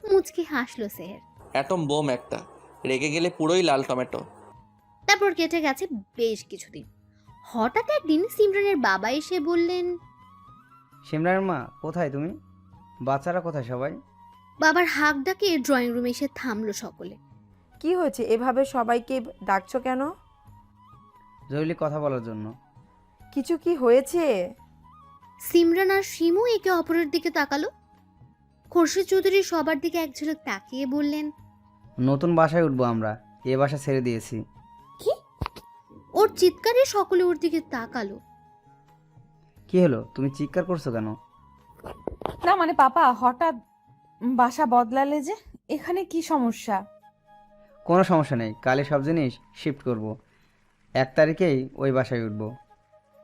মুচকি হাসলো সেহের। অ্যাটম বোম একটা, রেগে গেলে পুরোই লাল টমেটো। তারপর কেটে গেছে বেশ কিছুদিন। হঠাৎ একদিন সিমরানের বাবা এসে বললেন, সিমরানের মা কোথায় তুমি? বাচ্চারা কোথায় সবাই? বাবার হাঁক ডাকে ড্রয়িং রুমে এসে থামলো সকলে। কি হয়েছে, এভাবে সবাইকে ডাকছো কেন? জরুরি কথা বলার জন্য। কিছু কি হয়েছে? সিমরান আর শিমু একে অপরের দিকে তাকালো। খোরশেদ চৌধুরী সবার দিকে এক ঝলক তাকিয়ে বললেন, নতুন বাসায় উঠবো আমরা, এ বাসা ছেড়ে দিয়েছি। কি? ওর চিৎকারে সকলে ওর দিকে তাকালো। কি হলো, তুমি চিৎকার করছো কেন? না মানে পাপা হঠাৎ বাসা বদলালে যে, এখানে কি সমস্যা? কোনো সমস্যা নেই, কালে সব জিনিস শিফট করব। 1 তারিখেই ওই বাসায় উঠবো।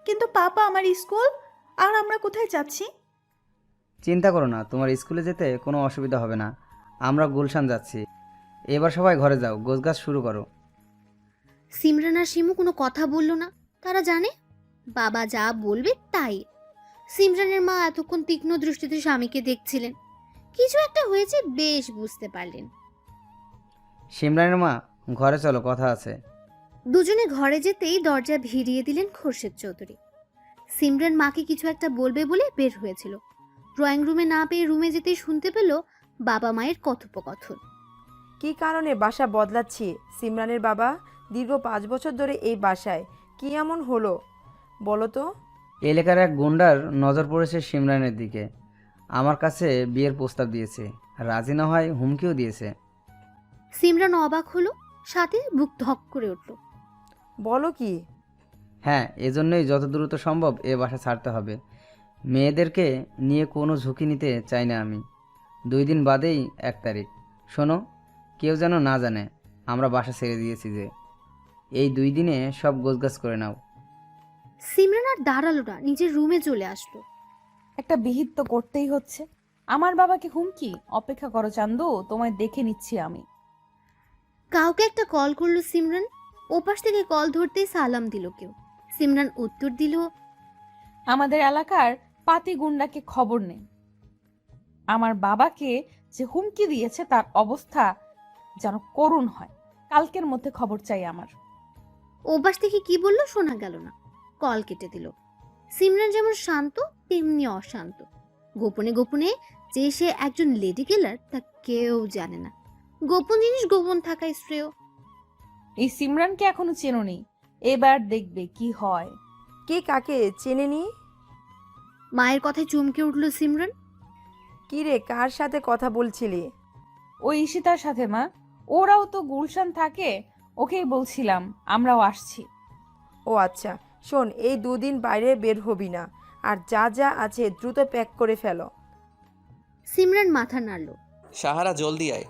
কিন্তু পাপা আমার স্কুল, আর আমরা কোথায় যাচ্ছি? চিন্তা করো না, তোমার স্কুলে যেতে কোনো অসুবিধা হবে না। আমরা গুলশান যাচ্ছি। এবার সবাই ঘরে যাও, গোছগাছ শুরু করো। সিমরান আর শিমু কোনো কথা বলল না। তারা জানে বাবা যা বলবে তাই। সিমরানের মা এতক্ষণ তীক্ষ্ণ দৃষ্টিতে স্বামীকে দেখছিলেন। কিছু একটা হয়েছে বেশ বুঝতে পারলেন। সিমরানের মা, ঘরে চলো, কথা আছে। দুজনে ঘরে যেতেই দরজা ভিড়িয়ে দিলেন খোরশেদ চৌধুরী। সিমরান মাকে কিছু একটা বলবে বলে বের হয়েছিল। ড্রয়িং রুমে না পেয়ে রুমে যেতেই শুনতে পেল বাবা মায়ের কথোপকথন। কি কারণে বাসা বদলাচ্ছি সিমরানের বাবা? দীর্ঘ 5 বছর ধরে এই বাসায়, কি এমন হলো বলো তো? এলাকার এক গুন্ডার নজর পড়েছে সিমরানের দিকে। আমার কাছে বিয়ের প্রস্তাব দিয়েছে, রাজি না হয় হুমকিও দিয়েছে। সিমরান অবাক হলো, সাথে বুক ধক করে উঠল। বলো কি? হ্যাঁ, এজন্যই যত দ্রুত সম্ভব এ বাসা ছাড়তে হবে। মেয়েদেরকে নিয়ে কোনো ঝুঁকি নিতে চাই না আমি। 2 দিন বাদেই 1 তারিখ। শোনো, কেউ যেন না জানে আমরা বাসা ছেড়ে দিয়েছি। যে এই 2 দিনে সব গোছগাছ করে নাও। সিমরান আর দাঁড়ালো না, নিজের রুমে চলে আসলো। একটা বিহিত তো করতেই হচ্ছে। আমার বাবাকে হুমকি? অপেক্ষা করো চান্দু, তোমায় দেখে নিচ্ছি আমি। কাউকে একটা কল করলো সিমরান। ওপাশ থেকে কল ধরতেই সালাম দিল কেউ। সিমরান উত্তর দিল, আমাদের এলাকার পাতি গুন্ডাকে খবর নেই। আমার বাবাকে যে হুমকি দিয়েছে তার অবস্থা যেন করুণ হয়। কালকের মধ্যে খবর চাই আমার। ওপাশ থেকে কি বললো শোনা গেল না। কল কেটে দিল। সিমরান যেমন শান্ত তেমনি অশান্ত। গোপনে গোপনে যে সে একজন লেডি কিলার তা কেউ জানে না। গোপন জিনিস গোপন থাকাই শ্রেয়। এই সিমরানকে এখনো চেনোনি, এবার দেখবে কি হয়। কে কাকে চেনেনি? মায়ের কথায় চমকে উঠল সিমরান। কি রে, কার সাথে কথা বলছিলি? ওই ঈশিতার সাথে মা, ওরাও তো গুলশান থাকে, ওকেই বলছিলাম আমরাও আসছি। ও আচ্ছা, শোন, এই 2 দিন বাইরে বের হবি না, আর যা যা আছে দ্রুত প্যাক করে ফেলো। সিমরান মাথা নাড়ল। সাহারা জলদি আয়,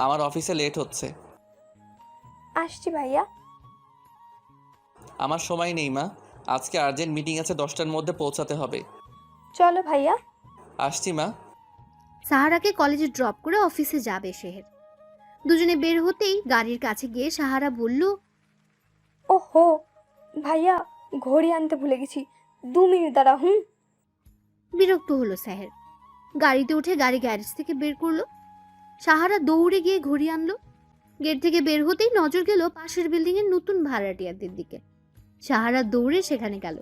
আমার অফিসে লেট হচ্ছে। আসছি ভাইয়া। আমার সময় নেই মা, আজকে আর্জেন্ট মিটিং আছে, 10টার মধ্যে পৌঁছাতে হবে। চলো ভাইয়া। আসছি মা। সাহারাকে কলেজে ড্রপ করে অফিসে যাবে সেহের। দুজনে বের হতেই গাড়ির কাছে গিয়ে সাহারা বলল, ওহো ভাইয়া, ঘড়ি আনতে ভুলে গেছি, 2 মিনিট দাঁড়া। বিরক্ত হলো সেহের। গাড়িতে উঠে গাড়ি গ্যারেজ থেকে বের করলো। সাহারা দৌড়ে গিয়ে ঘড়ি আনলো। গেট থেকে বের হতেই নজর গেল পাশের বিল্ডিং এর নতুন ভাড়াটিয়াদের দিকে। সাহারা দৌড়ে সেখানে গেল।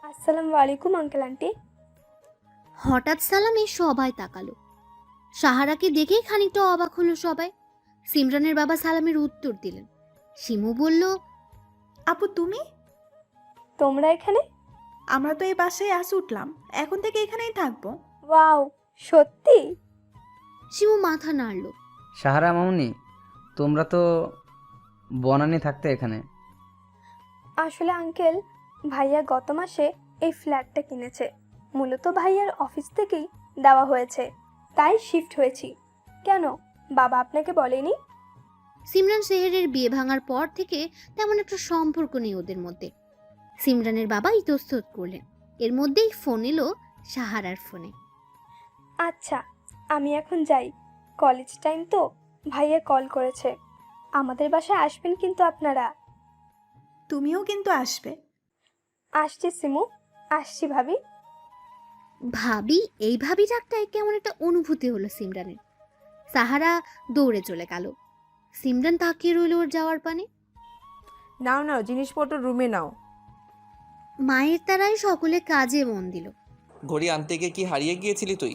আসসালামু আলাইকুম আঙ্কেল আন্টি। হঠাৎ সালামে সবাই তাকালো। সাহারাকে দেখেই খানিকটা অবাক হলো সবাই। সিমরানের বাবা সালামের উত্তর দিলেন। শিমু বলল, আপু তুমি? তোমরা এখানে? আমরা তো এই বাসায় আজ উঠলাম, এখন থেকে এখানেই থাকবো। ওয়াও, সত্যি? শিমু মাথা নাড়ল। সাহারা মামুনি, তোমরা তো বনানি থাকতে এখানে। আসলে আঙ্কেল, ভাইয়া গত মাসে এই ফ্ল্যাটটা কিনেছে। মূলত ভাইয়ার অফিস থেকেই দেওয়া হয়েছে, তাই শিফট হয়েছি। কেন, বাবা আপনাকে বলেনি? সিমরান সেহেরের বিয়ে ভাঙার পর থেকে তেমন একটা সম্পর্ক নেই ওদের মধ্যে। সিমরানের বাবা ইতস্তত করলেন। এর মধ্যেই ফোন এলো সাহারার ফোনে। আচ্ছা, আমি এখন যাই, কলেজ টাইম তো। ভাইয়া কল করেছে, আমাদের বাসায় আসবেন কিন্তু আপনারা। তুমিও কিন্তু আসবে। আসছি সিমু, আসছি ভাবি। ভাবি, এই ভাবি ডাকটায় কেমন একটা অনুভূতি হলো সিমরানের। সাহারা দৌড়ে চলে গেল। সিমরান তাকিয়ে রইল ওর যাওয়ার পানে। নাও নাও, জিনিসপত্র রুমে নাও। মায়ের তারাই সকলে কাজে মন দিল। ঘড়ি আনতে গিয়ে কি হারিয়ে গিয়েছিলি তুই?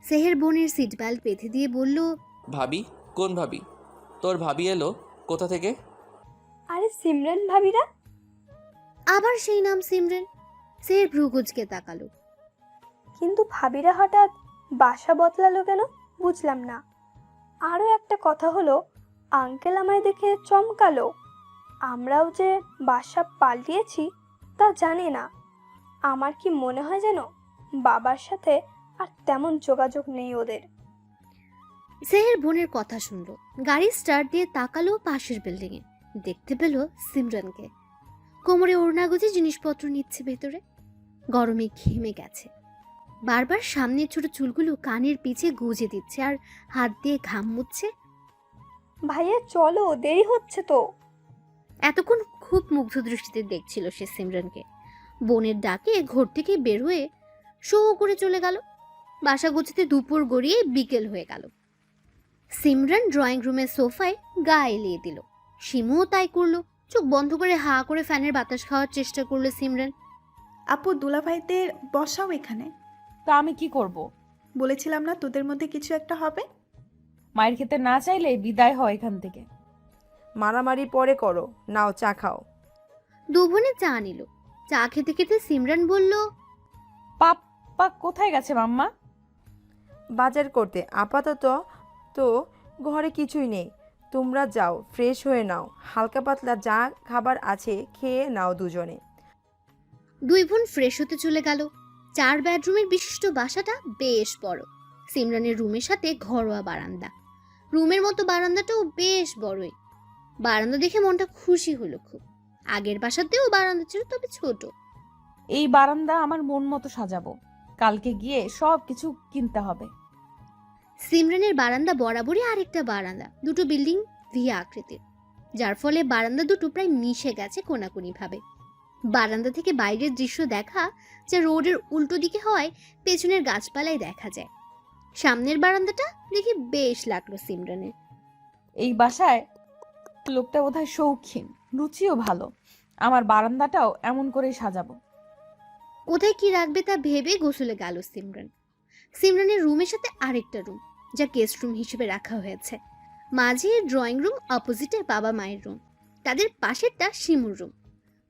সেহের বোনের সিট বেল্ট বেঁধে দিয়ে বলল, ভাবি? কোন ভাবি? তোর ভাবি এলো কোথা থেকে? আরে সিমরান ভাবিরা। আবার সেই নাম সিমরান। সেহের ভ্রুকুচকে তাকালো। কিন্তু ভাবিরা হঠাৎ বাসা বদলালো কেন, বুঝলাম না। আরও একটা কথা হলো, আঙ্কেল আমায় দেখে চমকালো। আমরাও যে বাসা পাল্টিয়েছি তা জানি না। আমার কি মনে হয় যেন বাবার সাথে আর তেমন যোগাযোগ নেই ওদের। সেহের বোনের কথা শুনলো। গাড়ি স্টার্ট দিয়ে তাকালো পাশের বিল্ডিং এ। দেখতে পেল সিমরানকে। কোমরে ওড়না গুজে জিনিসপত্র নিচ্ছে ভেতরে। গরমে ঘেমে গেছে। বারবার সামনের ছোট চুলগুলো কানের পিছে গুজে দিচ্ছে আর হাত দিয়ে ঘাম মুছছে। ভাইয়া চলো, দেরি হচ্ছে তো। এতক্ষণ খুব মুগ্ধ দৃষ্টিতে দেখছিল সে সিমরানকে। বোনের ডাকে ঘর থেকে বের হয়ে শো করে চলে গেল। বাসা গুছাতে দুপুর গড়িয়ে বিকেল হয়ে গেল। সিমরান ড্রয়িং রুমের সোফায় গা এলিয়ে দিল। শিমুও তাই করলো। চোখ বন্ধ করে হা করে ফ্যানের বাতাস খাওয়ার চেষ্টা করলো সিমরান। আপু দুলাভাইদের বসাও এখানে। তা আমি কি করব? বলেছিলাম না তোদের মধ্যে কিছু একটা হবে। মায়ের খেতে না চাইলে বিদায় হয় এখান থেকে। মারামারি পরে করো, নাও চা খাও। দু বোনে চা নিল। চা খেতে খেতে সিমরান বলল, পাপ্পা কোথায় গেছে মাম্মা? বাজার করতে। আপাতত তো ঘরে কিছুই নেই। তোমরা যাও, ফ্রেশ হয়ে নাও। হালকা পাতলা যা খাবার আছে খেয়ে নাও দুজনে। দুই বোন ফ্রেশ হতে চলে গেল। 4 বেডরুমের বিশিষ্ট বাসাটা বেশ বড়। সিমরানের রুমের সাথে ঘরোয়া বারান্দা। রুমের মতো বারান্দাটাও বেশ বড়ই। বারান্দা দেখে মনটা খুশি হলো খুব। আগের বাসাতেও বারান্দা ছিল, তবে ছোট। এই বারান্দা আমার মন মতো সাজাবো। কালকে গিয়ে সব কিছু কিনতে হবে। সিমরানের বারান্দা বরাবরই আরেকটা বারান্দা, দুটো বিল্ডিং ভি আকৃতির, যার ফলে বারান্দা দুটো প্রায় মিশে গেছে কোনাকুনি ভাবে। বারান্দা থেকে বাইরের দৃশ্য দেখা যা রোডের উল্টো দিকে হওয়ায় পেছনের গাছপালায় দেখা যায়। সামনের বারান্দাটা দেখে বেশ লাগলো সিমরানের। এই বাসায় লোকটা বোধহয় শৌখিন, রুচিও ভালো। আমার বারান্দাটাও এমন করেই সাজাবো। কোথায় কি রাখবে তা ভেবে গোসলে গেল সিমরান। সিমরানের রুমের সাথে আরেকটা রুম, যা গেস্ট রুম হিসেবে রাখা হয়েছে। মাঝে ড্রয়িং রুম, অপোজিটে বাবা মায়ের রুম, তাদের পাশেরটা শিমুর রুম।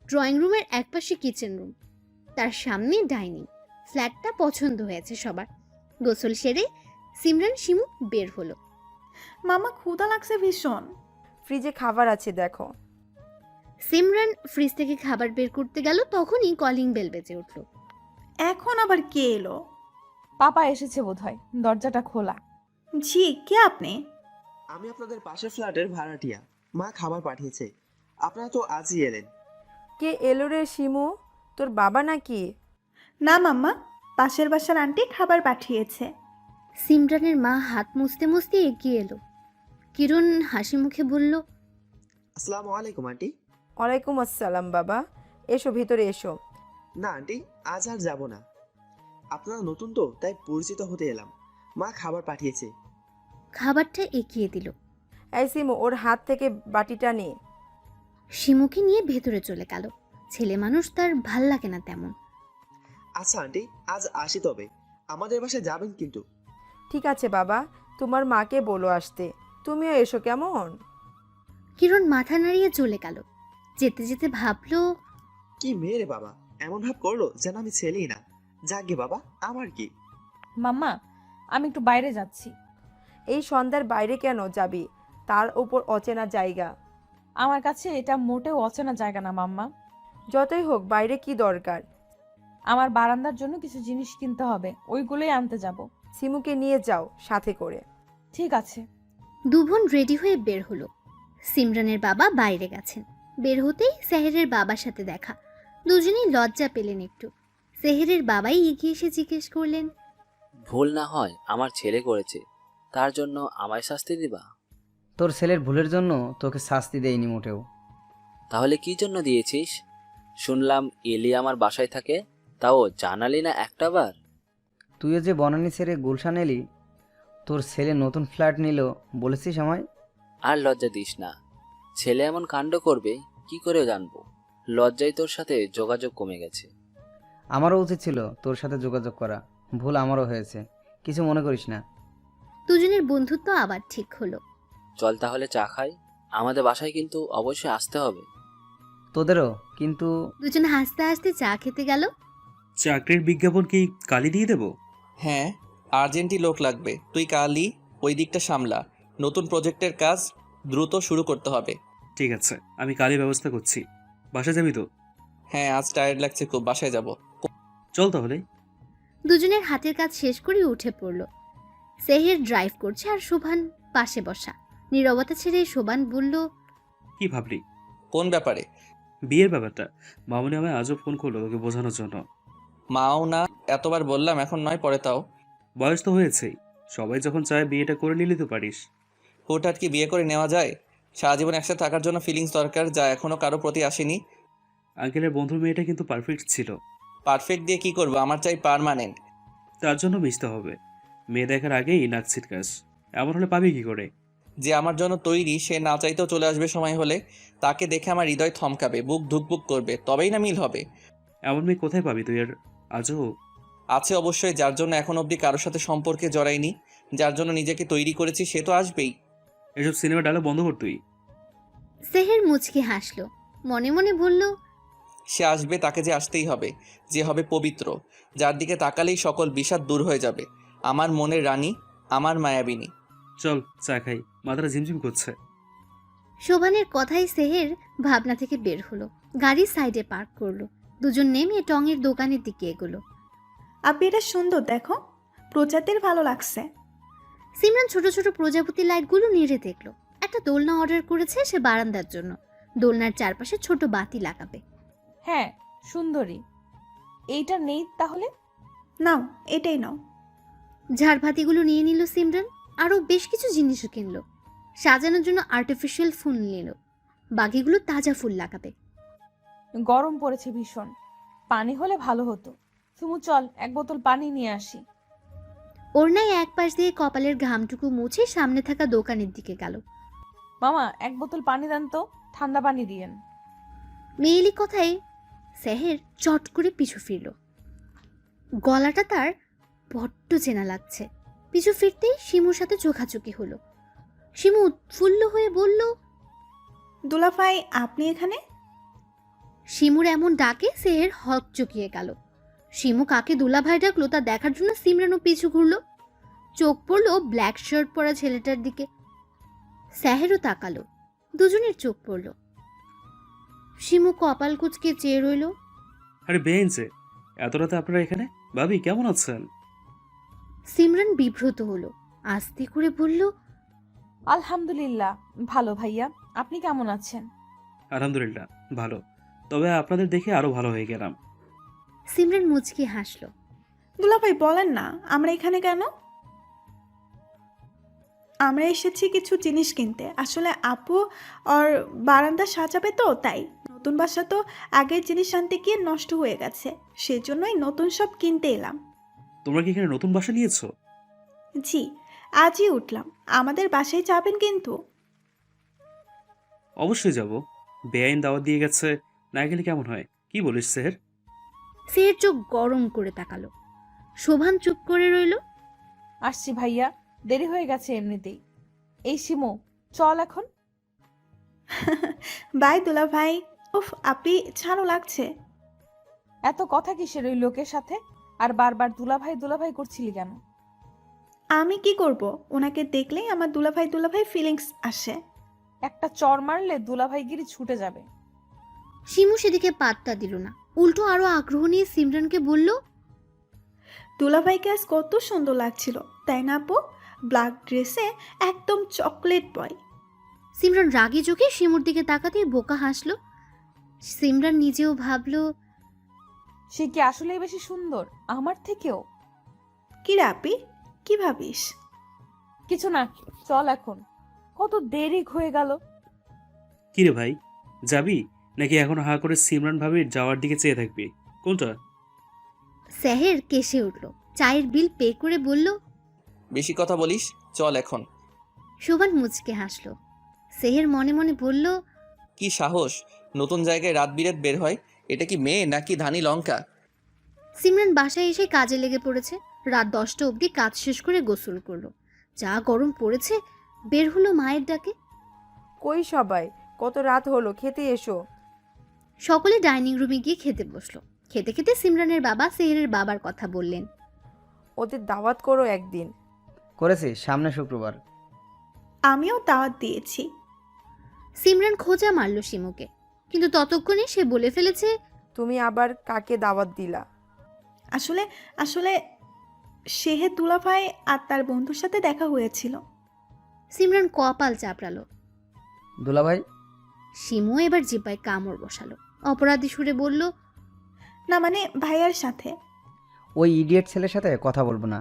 ড্রয়িং রুমের একপাশে কিচেন রুম, তার সামনে ডাইনিং। ফ্ল্যাটটা পছন্দ হয়েছে সবার। গোসল সেরে সিমরান শিমু বের হলো। মামা ক্ষুধা লাগছে ভীষণ। ফ্রিজে খাবার আছে, দেখো। সিমরান ফ্রিজ থেকে খাবার বের করতে গেল, তখনই কলিং বেল বেজে উঠল। এখন আবার কে এলো? পাপা এসেছে বোধহয়, দরজাটা খোলা। জি, কে আপনি? আমি আপনাদের পাশের ফ্ল্যাটের ভাড়াটিয়া। মা খাবার পাঠিয়েছে। আপনারা তো আজই এলেন। কে এলো রে শিমু? তোর বাবা নাকি? না মাম্মা, পাশের বাসার আন্টি খাবার পাঠিয়েছে। সিমরানের মা হাত মুছতে মুছতে এগিয়ে এলো। কিরণ হাসি মুখে বলল, আসসালামু আলাইকুম আন্টি। ওয়ালাইকুম আসসালাম বাবা, এসো ভিতরে এসো। না আন্টি, আজ আর যাব না। আপনারা নতুন তো, তাই পরিচিত হতে এলাম। মা খাবার পাঠিয়েছে। খাবারটা এগিয়ে দিল। এই শিমু, ওর হাত থেকে বাটিটা নে। শিমুকে নিয়ে ভেতরে চলে গেল। ছেলে মানুষ, তার ভাল লাগে না তেমন। আচ্ছা আন্টি, আজ আসি তবে। আমাদের বাসায় যাবেন কিন্তু। ঠিক আছে বাবা, তোমার মাকে বলো আসতে, তুমিও এসো কেমন। কিরণ মাথা নাড়িয়ে চলে গেল। যেতে যেতে ভাবলো, কি মেয়ে রে বাবা, এমন ভাব করলো যেন আমি ছেলেই না। যাকগে বাবা, আমার কি। মাম্মা, আমি একটু বাইরে যাচ্ছি। এই সন্ধ্যার বাইরে কেন যাবি, তার উপর অচেনা জায়গা। আমার কাছে এটা মোটেও অচেনা জায়গা না মাম্মা। যতই হোক বাইরে কি দরকার। আমার বারান্দার জন্য কিছু জিনিস কিনতে হবে, ওইগুলোই আনতে যাব। সিমুকে নিয়ে যাও সাথে করে। ঠিক আছে। দুবোন রেডি হয়ে বের হলো। সিমরানের বাবা বাইরে গেছেন। বের হতেই সেহেরের বাবার সাথে দেখা। দুজনেই লজ্জা পেলেন একটু। সেহেরের বাবাই এগিয়ে এসে জিজ্ঞেস করলেন, ভুল না হয় আমার ছেলে করেছে, তার জন্য আমায় শাস্তি দিবা? তোর ছেলের ভুলের জন্য তোকে শাস্তি দেয়নি মোটেও। তাহলে কি জন্য দিয়েছিস? শুনলাম এলি আমার বাসায় থাকে, তাও জানালি না একটাবার। তুইও যে বনানী ছেড়ে গুলশান এলি, তোর ছেলে নতুন ফ্ল্যাট নিল, বলেছিস আমায়? আর লজ্জা দিস না, ছেলে এমন কাণ্ড করবে কি করে জানবো? লজ্জায় তোর সাথে যোগাযোগ কমে গেছে। আমারও উচিত ছিল তোর সাথে যোগাযোগ করা, ভুল আমারও হয়েছে, কিছু মনে করিস না। দুজনের বন্ধুত্ব আবার ঠিক হলো। চল তাহলে চা খাই, আমাদের বাসায় কিন্তু অবশ্যই আসতে হবে। তোদেরও কিন্তু। দুজন হাসতে হাসতে চা খেতে গেল। চাকরির বিজ্ঞাপন কি কালি দিয়ে দেবো? হ্যাঁ, আর্জেন্টই লোক লাগবে। তুই কালই ওই দিকটা সামলা। নতুন প্রজেক্টের কাজ দ্রুত শুরু করতে হবে। ঠিক আছে, আমি কালই ব্যবস্থা করছি। বাসা যাবি তো? হ্যাঁ, আজ টায়ার্ড লাগছে খুব, বাসায় যাব। চল তাহলে। দুজনের হাতের কাজ শেষ করে উঠে পড়ল। সেহের ড্রাইভ করছে আর শোভান পাশে বসা। নীরবতা ছেড়ে শোভান বলল, কি ভাবলি? কোন ব্যাপারে? বিয়ের ব্যাপারটা। মামনি আমায় আজও ফোন করলো তোকে বোঝানোর জন্য। মাও না, এতবার বললাম, এখন নয় পরে তাও। বয়স তো হয়েছেই, সবাই যখন চায় বিয়েটা করে নিলে তো পারিস। হুটহাট কি বিয়ে করে নেওয়া যায়? সারা জীবন একসাথে থাকার জন্য ফিলিংস দরকার, যা এখনো কারো প্রতি আসেনি। আঙ্কেলের বন্ধুর মেয়েটা কিন্তু পারফেক্ট ছিল। পারফেক্ট দিয়ে কি করবো? আমার চাই পার্মানেন্ট। তার জন্য মিশতে হবে। মেয়ে দেখার আগেই নাক ছিটকাস, এমন হলে পাবি কি করে? যে আমার জন্য তৈরি সে না চাইতেও চলে আসবে সময় হলে। তাকে দেখে আমার হৃদয় থমকাবে, বুক ধুকপুক করবে, তবেই না মিল হবে। এমন মেয়ে কোথায় পাবি তুই আর আজও? আছে অবশ্যই, যার জন্য এখন অবধি কারোর সাথে সম্পর্কে জড়াইনি, যার জন্য নিজেকে তৈরি করেছি, সে তো আসবেই। এসব সিনেমা ডায়লগ বন্ধ কর তুই। সেহের মুচকি হাসলো। মনে মনে বলল, সে আসবে, তাকে যে আসতেই হবে, যে হবে পবিত্র, যার দিকে তাকালেই সকল বিষাদ দূর হয়ে যাবে। আমার মনের রানী, আমার মায়াবিনী। চল চা খাই, মাথাটা ঝিমঝিম করছে। শোভানের কথাই সেহের ভাবনা থেকে বের হলো। গাড়ি সাইডে পার্ক করলো। দুজন নেমে টঙের দোকানের দিকে এগোলো। আপনি এটা সুন্দর, দেখো, প্রজাতির ভালো লাগছে। সিমরান ছোট ছোট প্রজাপতি লাইটগুলো নেড়ে দেখলো। একটা দোলনা অর্ডার করেছে সে বারান্দার জন্য। দোলনার চারপাশে ছোট বাতি লাগাবে। হ্যাঁ, সুন্দরী। এইটা নেই তাহলে? নাও, এটাই নাও। ঝাড়বাতিগুলো নিয়ে নিল সিমরান। আরও বেশ কিছু জিনিসও কিনলো। সাজানোর জন্য আর্টিফিশিয়াল ফুল নিল। বাকিগুলো তাজা ফুল লাগাবে। গরম পড়েছে ভীষণ, পানি হলে ভালো হতো। সুমু চল, এক বোতল পানি নিয়ে আসি। ওড়নায় এক পাশ দিয়ে কপালের ঘামটুকু মুছে সামনে থাকা দোকানের দিকে গেল। মামা, এক বোতল পানি দেন তো, ঠান্ডা পানি দিয়েন। মেয়েলি কথায় সেহের চট করে পিছু ফিরল। গলাটা তার বড্ড চেনা লাগছে। পিছু ফিরতেই শিমুর সাথে চোখাচোখি হলো। শিমু উৎফুল্ল হয়ে বলল, দুলাভাই, আপনি এখানে? শিমুর এমন ডাকে সেহের হক চকিয়ে গেল। শিমু কাকে দুলাভাই ডাকলো তা দেখার জন্য সিমরানও পিছু ঘুরল। চোখ পড়লো ব্ল্যাক শার্ট পরা ছেলেটার দিকে। সেহেরও তাকালো। দুজনের চোখ পড়ল। শিমু কপাল কুঁচকে চেয়ে রইল। আরে বেঞ্চে, এত রাতে আপনারা এখানে? ভাবি কেমন আছেন? সিমরান বিব্রত হলো। আস্তে করে বলল, আলহামদুলিল্লাহ ভালো ভাইয়া, আপনি কেমন আছেন? আলহামদুলিল্লাহ ভালো, তবে আপনাদের দেখে আরো ভালো হয়ে গেলাম। সিমরান মুচকি হাসলো। দুলাভাই বলেন না, আমরা এখানে কেন? আমরা এসেছি কিছু জিনিস কিনতে। আসলে আপু ওর বারান্দা সাজাবে তো, তাই। নতুন বাসা তো আগের জিনিস আনতে গিয়ে নষ্ট হয়ে গেছে, সেজন্যই নতুন সব কিনতে এলাম। তোমরা কি এখানে নতুন বাসা নিয়েছো? জি, আজই উঠলাম। আমাদের বাসায় যাবেন কিন্তু? অবশ্যই যাব। বেআইন দাওয়াত দিয়ে গেছে, না গেলে কেমন হয়? কি বলিস সেহের? সেহের চোখ গরম করে তাকালো। শোভান চুপ করে রইল। আসছি ভাইয়া, দেরি হয়ে গেছে এমনিতেই। এই শিমু, চল এখন। বাই দুলা ভাই। উফ আপি ছাড়ো লাগছে। এত কথা কিসের ওই লোকের সাথে? আর বারবার দুলাভাই করছিলি কেন? আমি কি করব? ওনাকে দেখলেই আমার দুলা ভাই ফিলিংস আসে। একটা চর মারলে দুলাভাইগিরি ছুটে যাবে। শিমু সেদিকে পাত্তা দিল না, উল্টো আরো আগ্রহ নিয়ে সিমরানকে বলল, দুলা ভাইকে আজ কত সুন্দর লাগছিল, তাই না আপু? ব্ল্যাক ড্রেসে একদম চকলেট বয়। সিমরান রাগী চোখে শিমুর দিকে তাকাতেই বোকা হাসলো। সিমরান নিজেও ভাবলো, সে কি আসলেই বেশি সুন্দর আমার থেকেও? কি রে আপি, কি ভাবিস? কিছু না, চল এখন। কত দেরি হয়ে গেল। কি রে ভাই, যাবি নাকি এখনো হা করে সিমরান ভাবির যাওয়ার দিকে চেয়ে থাকবি? কোনটা? সেহের কেসে উঠল, চায়ের বিল পে করে বলল। বেশি কথা বলিস, চল এখন। শোভান মুচকে হাসলো। সেহের মনে মনে বলল, কি সাহস, নতুন জায়গায় রাত বিরেত বের হয়। এটা কি মেয়ে নাকি ধানি লঙ্কা? সিমরান বাসায় এসে কাজে লেগে পড়েছে। রাত 10টা অবধি কাজ শেষ করে গোসল করলো। যা গরম পড়েছে, বের হলো মায়ের ডাকে। কই সবাই, কত রাত হলো, খেতে এসো। সকলে ডাইনিং রুমে গিয়ে খেতে বসলো। খেতে খেতে সিমরানের বাবা সেহেরের বাবার কথা বললেন। ওদের দাওয়াত করো একদিন। করেছি, সামনে শুক্রবার। আমিও দাওয়াত দিয়েছি। সিমরান খোঁজা মারল শিমুকে, কিন্তু ততক্ষণে সে বলে ফেলেছে, তুমি আবার কাকে দাওয়াত দিলা? আসলে আসলে সেহে দুলা ভাই আর তার বন্ধুর সাথে দেখা হয়েছিল। সিমরান কপাল চাপড়ালো। দুলাভাই? শিমু এবার জিব্বায় কামড় বসালো। অপরাধী সুরে বলল, না মানে ভাইয়ার সাথে। ওই ইডিয়েট ছেলের সাথে কথা বলবো না।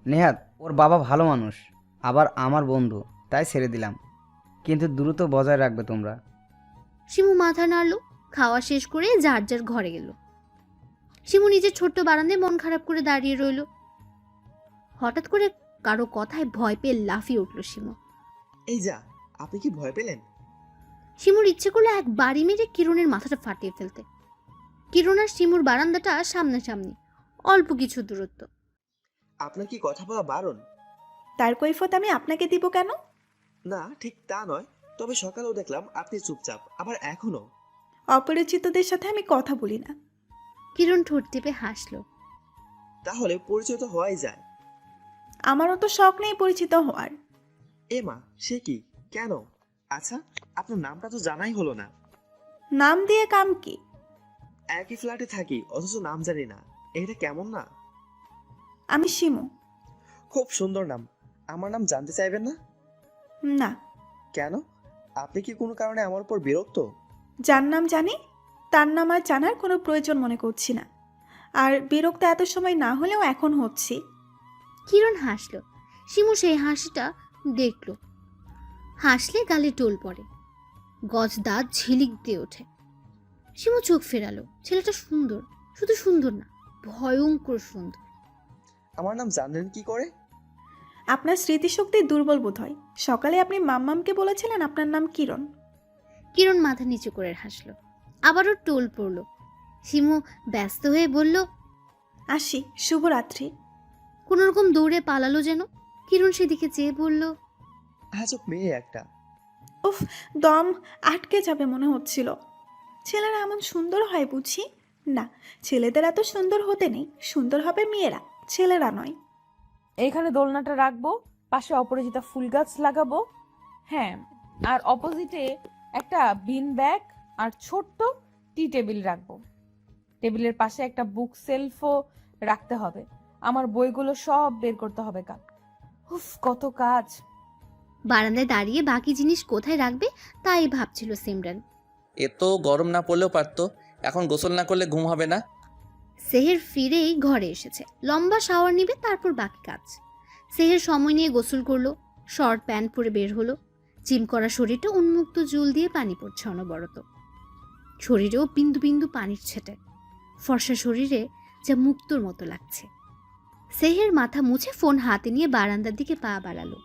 নেহাত, ওর বাবা ভালো মানুষ, আবার আমার বন্ধু, তাই ছেড়ে দিলাম। কিন্তু দ্রুত বজায় রাখবে তোমরা। শিমু মাথা নাড়ল। খাওয়া শেষ করে যার যার ঘরে গেল। শিমু নিজের ছোট্ট বারান্দায় মন খারাপ করে দাঁড়িয়ে রইল। হঠাৎ করে কারো কথায় ভয় পেয়ে লাফিয়ে উঠল শিমু। এই যা, আপনি কি ভয় পেলেন? শিমুর ইচ্ছে করলো এক বাড়ি মেরে কিরণের মাথাটা ফাটিয়ে ফেলতে। কিরণ আর শিমুর বারান্দাটা সামনাসামনি, অল্প কিছু দূরত্ব। আপনার কি কথা বলা বারণ? তার কৈফত আমি আপনাকে দিব কেন? না, ঠিক তা নয়, তবে সকালেও দেখলাম আপনি চুপচাপ, আবার এখনো। অপরিচিতদের সাথে আমি কথা বলি না। কিরণ ঠোঁট টিপে হাসলো। তাহলে পরিচিত হওয়াই যায়। আমারও তো শখ নেই পরিচিত হওয়ার। এ মা, সে কি? কেন? আচ্ছা, আপনার নামটা তো জানাই হলো না। নাম দিয়ে কাম কি? একই ফ্ল্যাটে থাকি অথচ নাম জানি না, এটা কেমন না? আমি শিমু। খুব সুন্দর নাম, আমার নাম জানতে চাইবেন না? না। কেন? আপনি কি কোনো কারণে আমার উপর বিরক্ত? যার নাম জানি তার নাম আর জানার কোনো প্রয়োজন মনে করছি না। আর বিরক্ত এত সময় না হলেও এখন হচ্ছি। কিরণ হাসলো। শিমু সেই হাসিটা দেখল। হাসলে গালে টোল পড়ে, গজ দাঁত ঝিলিক দিয়ে ওঠে। শিমু চোখ ফেরালো। ছেলেটা সুন্দর, শুধু সুন্দর না, ভয়ঙ্কর সুন্দর। আমার নাম জানলেন কি করে? আপনার স্মৃতিশক্তি দুর্বল বোধ হয়। সকালে আপনি মাম্মামকে বলেছিলেন আপনার নাম কিরণ। কিরণ মাথা নিচু করে হাসলো। আবারও টোল পড়ল। শিমু ব্যস্ত হয়ে বলল, আসি, শুভরাত্রি। কোনোরকম দৌড়ে পালালো যেন। কিরণ সেদিকে চেয়ে বলল, আজব মেয়ে একটা। উফ, দম আটকে যাবে মনে হচ্ছিল। ছেলেরা এমন সুন্দর হয় বুঝি? না, ছেলেদের এত সুন্দর হতে নেই, সুন্দর হবে মেয়েরা, ছেলেরা নয়। এইখানে দোলনাটা রাখবো, পাশে অপরাজিতা ফুল গাছ লাগাবো। হ্যাঁ, আর অপোজিটে একটা বিন ব্যাগ আর ছোট্ট টি টেবিল রাখবো। টেবিলের পাশে একটা বুক সেলফও রাখতে হবে। আমার বইগুলো সব বের করতে হবে কাল। উফ, কত কাজ। বারান্দায় দাঁড়িয়ে বাকি জিনিস কোথায় রাখবে তাই ভাবছিল সিমরান। এত গরম না পড়লেও পারতো, এখন গোসল না করলে ঘুম হবে না। সেহের ফিরেই ঘরে এসেছে, লম্বা শাওয়ার নিবে, তারপর বাকি কাজ। সেহের সময় নিয়ে গোসল করলো, শর্ট প্যান্ট পরে বের হলো। জিম করা শরীরটা উন্মুক্ত জল দিয়ে পানি পড়ছে অনবরত। শরীরেও বিন্দু বিন্দু পানির ছেটে। ফর্সা শরীরে যা মুক্তোর মতো লাগছে। সেহের মাথা মুছে ফোন হাতে নিয়ে বারান্দার দিকে পা বাড়ালো।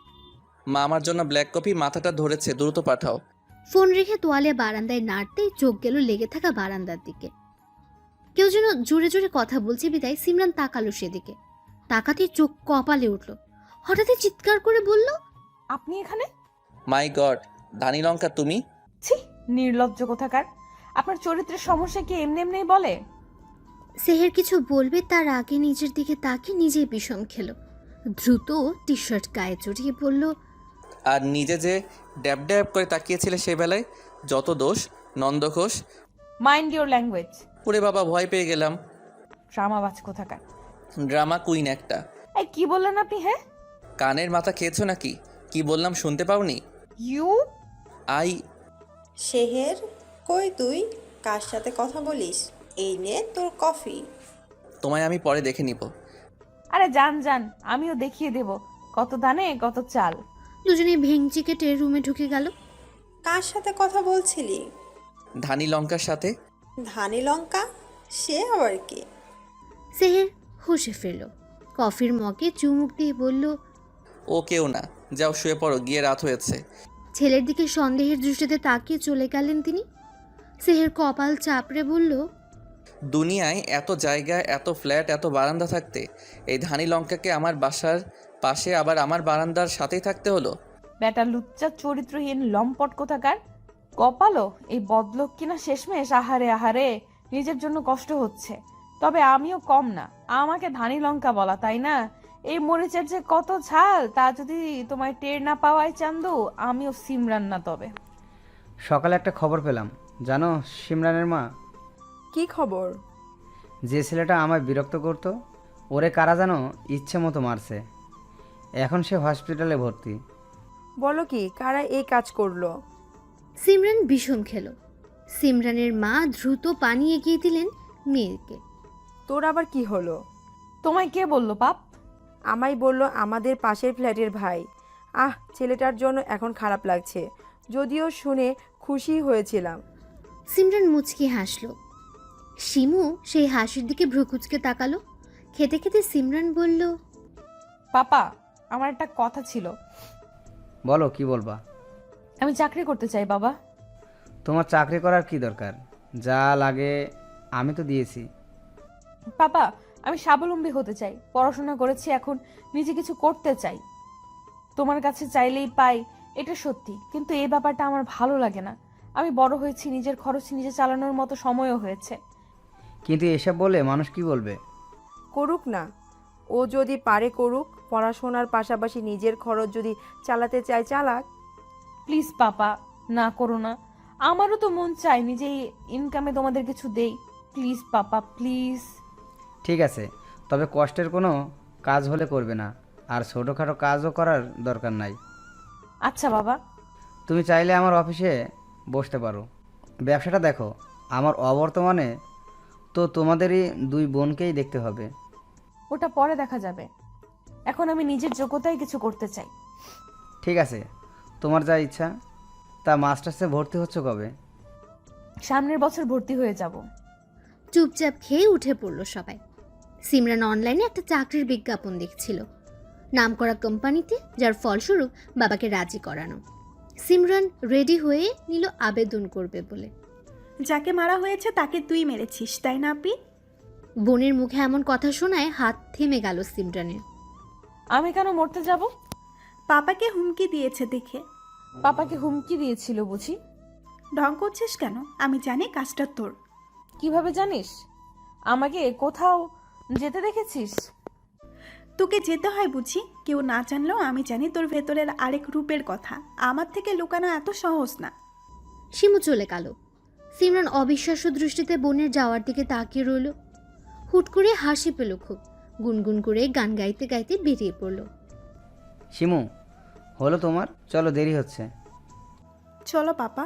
মা আমার জন্য ব্ল্যাক কফি মাথাটা ধরেছে, দ্রুত পাঠাও। ফোন রেখে তোয়ালে বারান্দায় নাড়তেই চোখ গেল লেগে থাকা বারান্দার দিকে। কেউ যেন জোরে জোরে কথা বলছে বিদায় সিমরান তাকালো সেদিকে। তাকাতে চোখ কপালে উঠল। হঠাৎই চিৎকার করে বলল, আপনি এখানে? মাই গড, ধানি লঙ্কা তুমি? ছি, নির্লজ্জ কোথাকার। আপনার চরিত্রের সমস্যা কি এমনি এমনি বলে? সেহের কিছু বলবে তার আগে নিজের দিকে তাকিয়ে নিজেই বিষম খেলো। দ্রুত টি শার্ট গায়ে জড়িয়ে বলল, আর নিজে যে ড্যাব ড্যাব করে তাকিয়েছিলে সে বেলায়, যত দোষ Nanda Ghosh. Mind your language. ওরে বাবা, ভয় পেয়ে গেলাম। ড্রামাবাজ কোথাকার। ড্রামা কুইন একটা। এই কি বললেন আপনি? হ্যাঁ, কানের মাথা খেয়েছো নাকি? কি বললাম শুনতে পাওনি? ইউ। আই শেহের, কই তুই? কার সাথে কথা বলিস? এই নে তোর কফি। তোমায় আমি পরে দেখে নিব। আরে যান যান, আমিও দেখিয়ে দেব কত দানে কত চাল। দুজনেই ভেঙচি কেটে রুমে ঢুকে গেল। কার সাথে কথা বলছিলি? ধানি লঙ্কার সাথে। ধানি লঙ্কা? সে আবার কি? সেহের হুঁশে ফেলল। কফির মগে চুমুক দিয়ে বলল, ও কেউ না, যাও শুয়ে পড়ো, গিয়ে রাত হয়েছে। ছেলের দিকে সন্দেহের দৃষ্টিতে তাকিয়ে চলে গেলেন তিনি। সেহের কপাল চাপড়ে বলল, দুনিয়ায় এত জায়গা, এত ফ্ল্যাট, এত বারান্দা থাকতে এই ধানি লঙ্কাকে আমার বাসার পাশে আবার আমার বারান্দার সাথেই থাকতে হলো। বেটা লুচ্চা চরিত্রহীন লম্পট কোথাকার। কপালো এই বদলোক কিনা শেষমেশ। আহারে আহারে, নিজের জন্য কষ্ট হচ্ছে। তবে আমিও কম না, আমাকে ধানি লঙ্কা বলা, তাই না? এই মরিচের যে কত ঝাল তা যদি তোমায় টের না পাওয়ায় চান্দু, আমিও সিমরান না। তবে সকালে একটা খবর পেলাম, জানো সিমরানের মা? কি খবর? যে ছেলেটা আমায় বিরক্ত করতো, ওরে কারা যেন ইচ্ছে মতো মারছে। এখন সে হসপিটালে ভর্তি। বলো কি, কারা এই কাজ করলো? সিমরান বিষম খেলো। সিমরানের মা দ্রুত পানি এগিয়ে দিলেন মেয়েকে। তোর আবার কি হলো? তোমায় কে বললো পাপ? আমায় বলল আমাদের পাশের ফ্ল্যাটের ভাই। ছেলেটার জন্য এখন খারাপ লাগছে, যদিও শুনে খুশি হয়েছিলাম। সিমরান মুচকি হাসলো। শিমু সেই হাসির দিকে ভ্রুকুচকে তাকালো। খেতে খেতে সিমরান বলল, পাপা, আমার একটা কথা ছিল। বলো, কি বলবা? আমি চাকরি করতে চাই বাবা। তোমার চাকরি করার কি দরকার? যা লাগে আমি তো দিয়েছি। পাপা, আমি স্বাবলম্বী হতে চাই। পড়াশোনা করেছি, এখন নিজে কিছু করতে চাই। তোমার কাছে চাইলেই পাই, এটা সত্যি, কিন্তু এই ব্যাপারটা আমার ভালো লাগে না। আমি বড় হয়েছি, নিজের খরচ নিজে চালানোর মতো সময়ও হয়েছে। কিন্তু এসব বলে মানুষ কি বলবে? করুক না, ও যদি পারে করুক। পড়াশোনার পাশাপাশি নিজের খরচ যদি চালাতে চায় চালাক। প্লিজ পাপা, না করো না। আমারও তো মন চায় নিজেই ইনকামে তোমাদের কিছু দেই। Please papa, please. ঠিক আছে, তবে কষ্টের কোনো কাজ হলে করবে না, আর ছোটোখাটো কাজও করার দরকার নাই। আচ্ছা বাবা। তুমি চাইলে আমার অফিসে বসতে পারো। ব্যবসাটা দেখো, আমার অবর্তমানে তো তোমাদেরই দুই বোনকেই দেখতে হবে। ওটা পরে দেখা যাবে, এখন আমি নিজের যোগ্যতায় কিছু করতে চাই। ঠিক আছে, তোমার যা ইচ্ছা। তা মাস্টার্সে ভর্তি হচ্ছ কবে? সামনের বছর ভর্তি হয়ে যাব। চুপচাপ খেয়ে উঠে পড়ল সবাই। সিমরান অনলাইনে একটা চাকরির বিজ্ঞাপন দেখছিল, নামকরা কোম্পানিতে, যার ফলস্বরূপ বাবাকে রাজি করানো। সিমরান রেডি হয়ে নিল আবেদন করবে বলে। যাকে মারা হয়েছে তাকে তুই মেরেছিস, তাই না আপি? বোনের মুখে এমন কথা শোনায় হাত থেমে গেল সিমরানের। আমি কেন মরতে যাব? পাপাকে হুমকি দিয়েছে দেখে। পাপাকে হুমকি দিয়েছিল বুঝি? ঢং করছিস কেন? আমি জানি কাজটা তোর। কিভাবে জানিস? আমাকে কোথাও যেতে দেখেছিস? তোকে যেতে হয় বুঝি? কেউ না জানলেও আমি জানি তোর ভেতরের আরেক রূপের কথা। আমার থেকে লুকানো এত সহজ না। শিমু চলে গেল। সিমরান অবিশ্বাস্য দৃষ্টিতে বোনের যাওয়ার দিকে তাকিয়ে রইল। হুট করে হাসি পেল খুব। গুনগুন করে গান গাইতে গাইতে বেরিয়ে পড়ল। শিমু, হলো তোমার? চলো, দেরি হচ্ছে। চলো পাপা।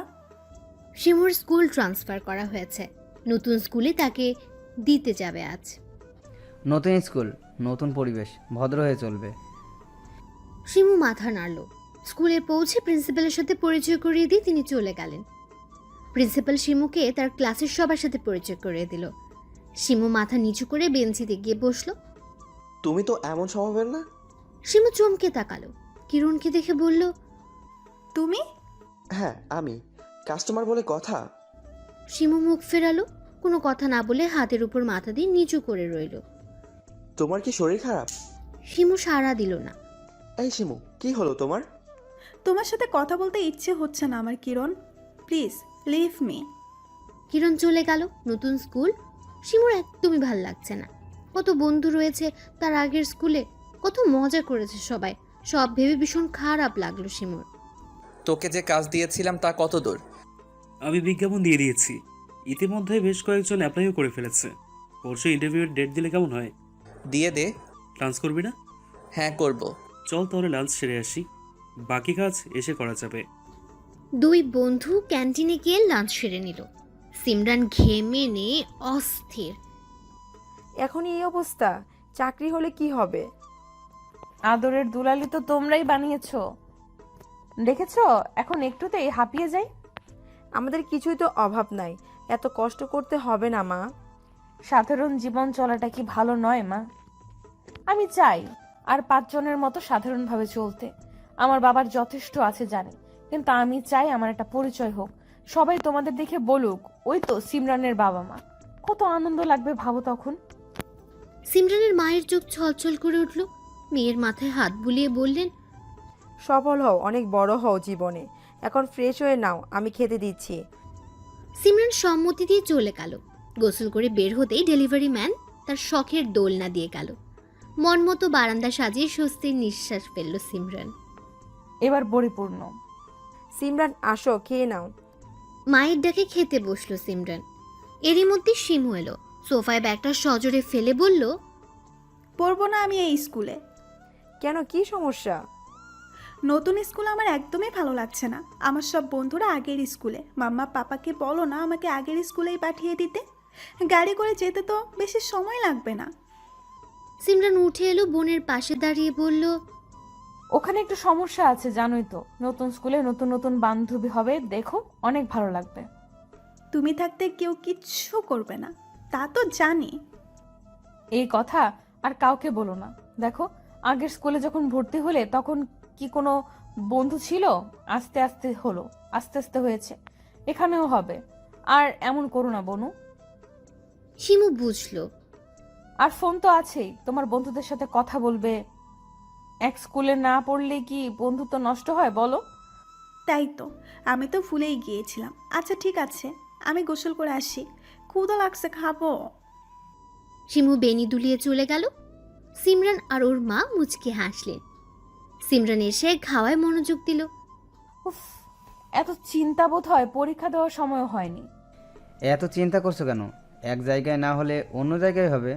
শিমুর স্কুল ট্রান্সফার করা হয়েছে, নতুন স্কুলে তাকে দিতে যাবে আজ। নতুন স্কুল, নতুন পরিবেশ, ভদ্র হয়ে চলবে। শিমু মাথা নাড়ল। স্কুলে পৌঁছে প্রিন্সিপালের সাথে পরিচয় করিয়ে দিয়ে তিনি চলে গেলেন। প্রিন্সিপাল শিমুকে তার ক্লাসের সবার সাথে পরিচয় করিয়ে দিল। শিমু মাথা নিচু করে বেঞ্চিতে গিয়ে বসলো। তুমি তো এমন স্বভাবের না। শিমু চমকে তাকালো। কিরণকে দেখে বলল, তুমি? হ্যাঁ আমি। কাস্টমার বলে কথা। শিমু মুখ ফেরালো। কোনো কথা না বলে হাতের উপর মাথা দিয়ে নিচু করে রইল। তোমার কি শরীর খারাপ? শিমু সাড়া দিল না। এই শিমু, কি হলো তোমার? তোমার সাথে কথা বলতে ইচ্ছে হচ্ছে না আমার কিরণ, প্লিজ লিভ মি। কিরণ চলে গেল। নতুন স্কুল শিমুর একদমই ভাল লাগছে না। কত বন্ধু রয়েছে তার আগের স্কুলে, কত মজা করেছে সবাই, সব ভেবে ভীষণ খারাপ লাগলো শিমুর। তোকে যে কাজ দিয়েছিলাম তা কত দূর? আমি বিজ্ঞাপন দিয়ে দিয়েছি, ইতিমধ্যে বেশ কয়েকজন অ্যাপ্লাইও করে ফেলেছে। পরশু ইন্টারভিউয়ের ডেট দিলে কেমন হয়? দিয়ে দে। লাঞ্চ করবি না? হ্যাঁ করব। চল তাহলে লাঞ্চ সেরে আসি, বাকি কাজ এসে করা যাবে। দুই বন্ধু ক্যান্টিনে গিয়ে লাঞ্চ সেরে নিল। সিমরান ঘেমে নিয়ে অস্থির। এখনই এই অবস্থা, চাকরি হলে কি হবে? আদরের দুলালি তো তোমরাই বানিয়েছো, দেখেছো? এখন একটুতেই হাঁপিয়ে যাই। আমাদের কিছুই তো অভাব নাই, এত কষ্ট করতে হবে না মা। সাধারণ জীবন চলাটা কি ভালো নয় মা? আমি চাই আর 5 জনের মতো সাধারণভাবে চলতে। আমার বাবার যথেষ্ট আছে জানি, কিন্তু আমি চাই আমার একটা পরিচয় হোক, সবাই তোমাদের দেখে বলুক ওই তো সিমরানের বাবা মা। কত আনন্দ লাগবে ভাবো তখন। সিমরানের মায়ের চোখ ছলছল করে উঠল। মেয়ের মাথায় হাত বুলিয়ে বললেন, সফল হও, অনেক বড় হও জীবনে। এখন ফ্রেশ হয়ে নাও, আমি খেতে দিচ্ছি। সিমরান সম্মতি দিয়ে চলে গেল। গোসল করে বের হতেই ডেলিভারি ম্যান তার শখের দোলনা দিয়ে গেল। মন মতো বারান্দা সাজিয়ে স্বস্তির নিঃশ্বাস ফেলল সিমরান। এবার পরিপূর্ণ। সিমরান আসো, খেয়ে নাও। মায়ের ডাকে খেতে বসলো সিমরান। এরই মধ্যে শিমু এলো। সোফায় ব্যাগটা সজোরে ফেলে বলল, পড়বো না আমি এই স্কুলে। কেন, কি সমস্যা? নতুন স্কুল আমার একদমই ভালো লাগছে না। আমার সব বন্ধুরা আগের স্কুলে। মাম্মা পাপাকে বলো না আমাকে আগের স্কুলেই পাঠিয়ে দিতে, গাড়ি করে যেতে তো বেশি সময় লাগবে না। সিমরান উঠে এলো, বোনের পাশে দাঁড়িয়ে বলল, ওখানে একটু সমস্যা আছে জানোই তো। নতুন স্কুলে নতুন নতুন বান্ধবী হবে, দেখো অনেক ভালো লাগবে। তুমি থাকতে কেউ কিচ্ছু করবে না, তা তো জানি। এই কথা আর কাউকে বলো না। দেখো আগের স্কুলে যখন ভর্তি হলে তখন কি কোনো বন্ধু ছিল? আস্তে আস্তে হলো, আস্তে আস্তে হয়েছে, এখানেও হবে। আর এমন করো না বনু। শিমু বুঝলো। আর ফোন তো আছেই, তোমার বন্ধুদের সাথে কথা বলবে। এক স্কুলে না পড়লে কি বন্ধুত্ব নষ্ট হয় বলো? তাই তো, আমি তো ভুলেই গিয়েছিলাম। আচ্ছা ঠিক আছে, আমি গোসল করে আসি, ক্ষুধা লাগছে, খাবো। শিমু বেনি দুলিয়ে চলে গেল। সিমরান আর ওর মা মুচকে হাসলেন। সিমরান এসে খাওয়ায় মনোযোগ দিল। উফ, এত চিন্তা বোধ হয় পরীক্ষা দেওয়ার সময় হয়নি। এত চিন্তা করছো কেন? এক জায়গায় না হলে অন্য জায়গায় হবে।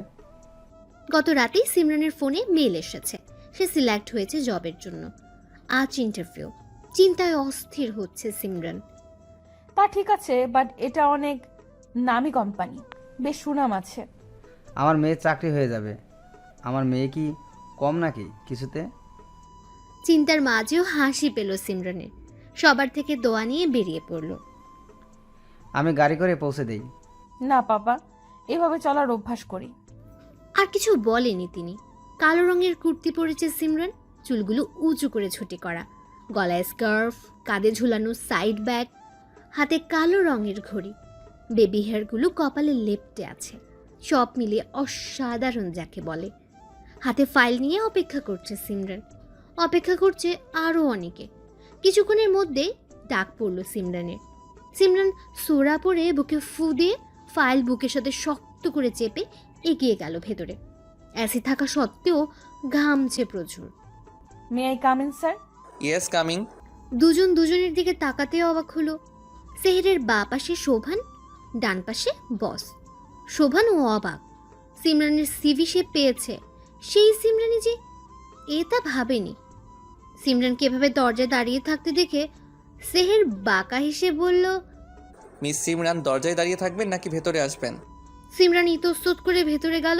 গত রাতেই সিমরানের ফোনে মেল এসেছে, সে সিলেক্ট হয়েছে জবের জন্য। আজ ইন্টারভিউ। চিন্তায় অস্থির হচ্ছে সিমরান। তা ঠিক আছে, বাট এটা অনেক নামি কোম্পানি, বেশ সুনাম আছে। আমার মেয়ের চাকরি হয়ে যাবে। আমার মেয়ে কি কম নাকি কিছুতে? চিন্তার মাঝেও হাসি পেল সিমরানের। সবার থেকে দোয়া নিয়ে বেরিয়ে পড়ল। আমি গাড়ি করে পৌঁছে দেই। না বাবা, এভাবে চলার অভ্যাস করি। আর কিছু বলেনি তিনি। কালো রঙের কুর্তি পরেছে সিমরান, চুলগুলো উঁচু করে ছুটি করা, গলায় স্কার্ফ, কাঁধে ঝুলানো সাইড ব্যাগ, হাতে কালো রঙের ঘড়ি, বেবি হেয়ারগুলো কপালে লেপ্টে আছে। সব মিলিয়ে অসাধারণ যাকে বলে। হাতে ফাইল নিয়ে অপেক্ষা করছে সিমরান। অপেক্ষা করছে আরও অনেকে। কিছুক্ষণের মধ্যে ডাক পড়ল সিমরানের। সিমরান সোরা পরে বুকে ফু দিয়ে ফাইল বুকের সাথে শক্ত করে চেপে এগিয়ে গেল ভেতরে। এসি থাকা সত্ত্বেও ঘামছে প্রচুর। May I come in sir? Yes coming. দুজন দুজনের দিকে তাকাতে অবাক হলো। সেহেরের বা পাশে শোভান, ডান পাশে বস। শোভান ও অবাক। সিমরানের সিভি সে পেয়েছে, সেই সিমরানই যে, এ তা ভাবেনি। সিমরানকে এভাবে দরজায় দাঁড়িয়ে থাকতে দেখে সেহের বাঁকা হেসে বলল, মিস সিমরান দরজায় দাঁড়িয়ে থাকবেন নাকি ভেতরে আসবেন? সিমরান ইতস্তত করে ভেতরে গেল।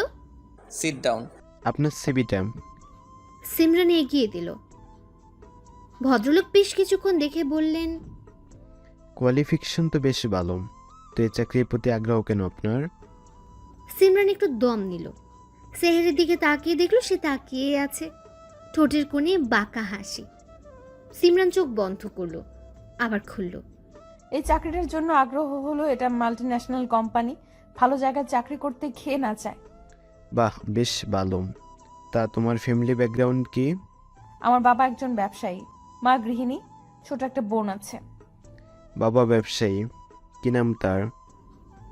Sit down. আপনার সিবিটা। সিমরান এগিয়ে দিল। ভদ্রলোক বেশ কিছুক্ষণ দেখে বললেন, কোয়ালিফিকেশন তো বেশ ভালো, তো এই চাকরির প্রতি আগ্রহ কেন আপনার? সিমরান একটু দম নিল। সেহেরের দিকে তাকিয়ে দেখলো সে তাকিয়ে আছে, ঠোঁটের কোণে বাঁকা হাসি। সিমরান চোখ বন্ধ করলো, আবার খুলল। এই চাকরিটার জন্য আগ্রহ হলো, এটা মাল্টি ন্যাশনাল কোম্পানি, ভালো জায়গায় চাকরি করতে খেয়ে না চায়। বাহ, বেশ ভালো। তা তোমার ফ্যামিলি ব্যাকগ্রাউন্ড কি? আমার বাবা একজন ব্যবসায়ী, মা গৃহিণী, ছোট একটা বোন আছে। বাবা ব্যবসায়ী, কি নাম তার?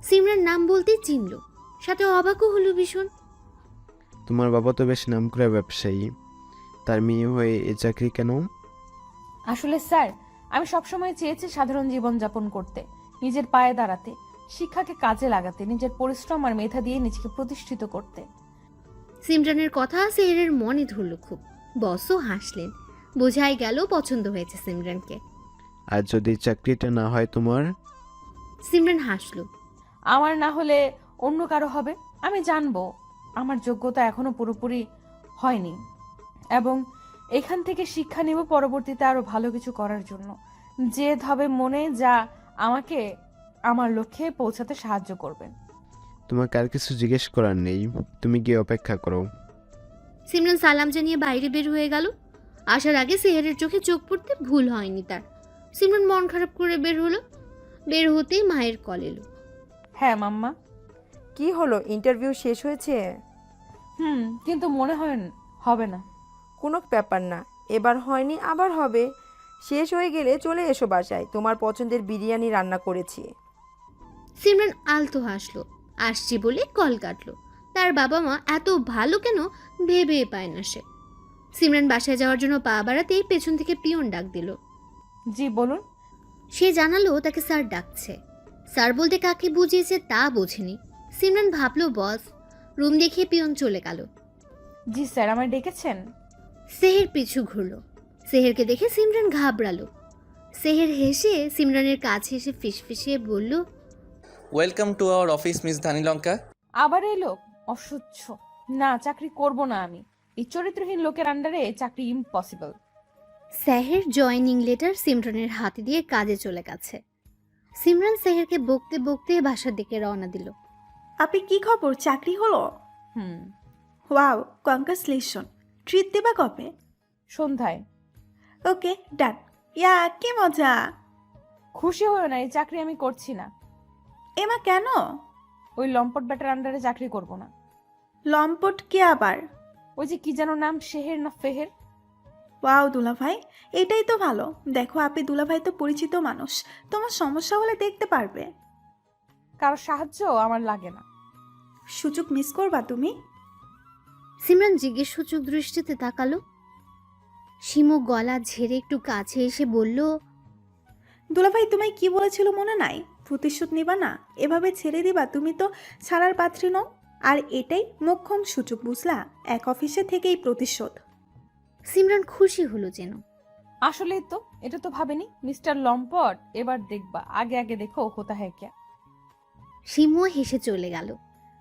সিমরান নাম বলতেই চিনল, সাথে অবাকও হলো ভীষণ। তোমার বাবা তো বেশ নামকরা ব্যবসায়ী, তার মেয়ে হয়ে এ চাকরি কেন? আসলে স্যার, আমি সবসময় চেয়েছি সাধারণ জীবনযাপন করতে, নিজের পায়ে দাঁড়াতে, শিক্ষাকে কাজে লাগাতে, নিজের পরিশ্রম আর মেধা দিয়ে নিজেকে প্রতিষ্ঠিত করতে। সিমরানের কথা সেহেরের মনে ধরল খুব। বসও হাসলেন, বোঝাই গেল পছন্দ হয়েছে সিমরানকে। আর যদি চাকরিটা না হয় তোমার? সিমরান হাসল। আমার না হলে অন্য কারো হবে। আমি জানবো আমার যোগ্যতা এখনো পুরোপুরি হয়নি, এবং এখান থেকে শিক্ষা নেব পরবর্তীতে আরো ভালো কিছু করার জন্য। জেদ হবে মনে, যা আমাকে আমার লক্ষ্যে পৌঁছাতে সাহায্য করবে। তোমাকে আর কিছু জিজ্ঞেস করার নেই, তুমি গিয়ে অপেক্ষা করো। সিমরান সালাম জানিয়ে বাইরে বের হয়ে গেল। আসার আগে সেহেরের চোখে চোখ পড়তে ভুল হয়নি তার। সিমরান মন খারাপ করে বের হলো। বের হতেই মায়ের কল এলো। হ্যাঁ মাম্মা। কি হলো, ইন্টারভিউ শেষ হয়েছে? কিন্তু মনে হয় হবে না। কোনো ব্যাপার না, এবার হয়নি আবার হবে। শেষ হয়ে গেলে চলে এসো বাসায়, তোমার পছন্দের বিরিয়ানি রান্না করেছি। সিমরান আলতো হাসলো। আসছি বলে কল কাটলো। তার বাবা মা এত ভালো কেন ভেবে পায় না সে। সিমরান বাসায় যাওয়ার জন্য পা বাড়াতেই পেছন থেকে পিয়ন ডাক দিল। জি বলুন। সে জানালো তাকে স্যার ডাকছে। স্যার বলতে কাকে বুঝিয়েছে তা বোঝেনি। সিমরান ভাবলো বস। রুম দেখিয়ে পিয়ন চলে গেল। জি স্যার, আমায় ডেকেছেন? সেহের পিছু ঘুরলো। সেহেরকে দেখে সিমরান ঘাবড়ালো। সেহের হেসে সিমরানের কাছে এসে ফিসফিসিয়ে বলল, welcome to our office miss Dhanilanka. আবার এই লোক অসহ্য। না, চাকরি করব না আমি। এই চরিত্রহীন লোকের আন্ডারে চাকরি ইম্পসিবল। সেহের জয়েনিং লেটার সিমরানের হাতে দিয়ে কাজে চলে গেছে। সিমরান সেহেরকে বকতে বকতে বাসার দিকে রওনা দিল। আপনি কি খবর, চাকরি হলো? Wow, congratulation. ট্রিট দেবা কবে? সন্ধ্যায়। ওকে, ডান। ইয়া, কি মজা। খুশি হয়েও না, এই চাকরি আমি করছি না। এমা, কেন? ওই লম্পট ব্যাটার আন্ডারে চাকরি করব না। লম্পট কে আবার? ওই যে কি যেন নাম, শেহের না ফেহের। ওয়াও দুলাভাই, এটাই তো ভালো। দেখো আপনি দুলাভাই তো পরিচিত মানুষ, তোমার সমস্যা হলে দেখতে পারবে। কারো সাহায্য আমার লাগে না। সুযোগ মিস করবা তুমি। সিমরান জিজ্ঞেসসূচক দৃষ্টিতে তাকালো। শিমু গলা ঝেড়ে একটু কাছে এসে বলল, দুলাভাই তোমায় কি বলেছিল মনে নাই? প্রতিশোধ নিবা না, এভাবে ছেড়ে দিবা? তুমি তো ছাড়ার পাত্রী নও। আর এটাই মোক্ষম সুযোগ, বুঝলা? এক অফিসে থেকেই প্রতিশোধ। সিমরান খুশি হলো যেন। আসলেই তো, এটা তো ভাবেনি। মিস্টার লম্পট, এবার দেখবা, আগে আগে দেখো হোতা হ্যায় ক্যা। শিমুও হেসে চলে গেল।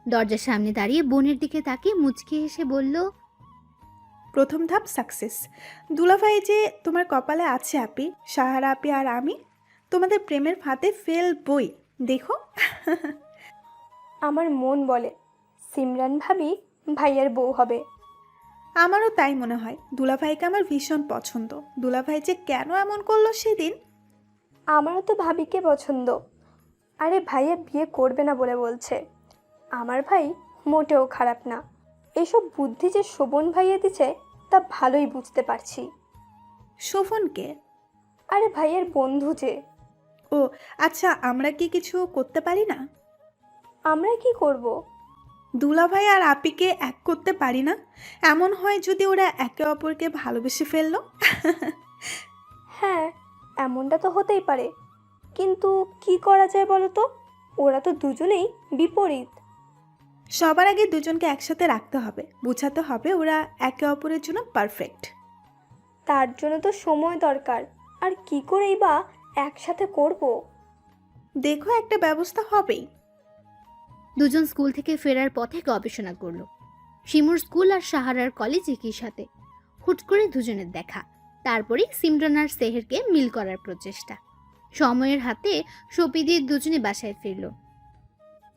দরজার সামনে দাঁড়িয়ে বোনের দিকে তাকিয়ে মুচকি হেসে বলল, প্রথম ধাপ সাকসেস। দুলাভাই যে তোমার কপালে আছে আপি, সাহারা আপি আর আমি তোমাদের প্রেমের ফাঁদে ফেলবই, দেখো। আমার মন বলে সিমরান ভাবি ভাইয়ার বউ হবে। আমারও তাই মনে হয়। দুলাভাইকে আমার ভীষণ পছন্দ। দুলাভাই যে কেন এমন করলো সেদিন। আমারও তো ভাবিকে পছন্দ। আরে ভাইয়া বিয়ে করবে না বলে বলছে। আমার ভাই মোটেও খারাপ না। এসব বুদ্ধি যে শোভন ভাইয়া দিচ্ছে তা ভালোই বুঝতে পারছি। শোভনকে? আরে ভাইয়ের বন্ধু যে। ও আচ্ছা, আমরা কি কিছু করতে পারি না? আমরা কি করব? দুলাভাই আর আপিকে এক করতে পারি না? এমন হয় যদি ওরা একে অপরকে ভালোবেসে ফেললো। হ্যাঁ, এমনটা তো হতেই পারে, কিন্তু কি করা যায় বলো তো? ওরা তো দুজনেই বিপরীত। সবার আগে দুজনকে একসাথে রাখতে হবে, বোঝাতে হবে ওরা একে অপরের জন্য পারফেক্ট। তার জন্য তো সময় দরকার। আর কি করেই বা একসাথে করব? দেখো, একটা ব্যবস্থা হবেই। দুজন স্কুল থেকে ফেরার পথে গবেষণা করলো। শিমুর স্কুল আর সাহারার কলেজ একই সাথে। হুট করে দুজনের দেখা। তারপরেই সিমরান আর সেহেরকে মিল করার প্রচেষ্টা। সময়ের হাতে সপি দিয়ে দুজনে বাসায় ফিরল।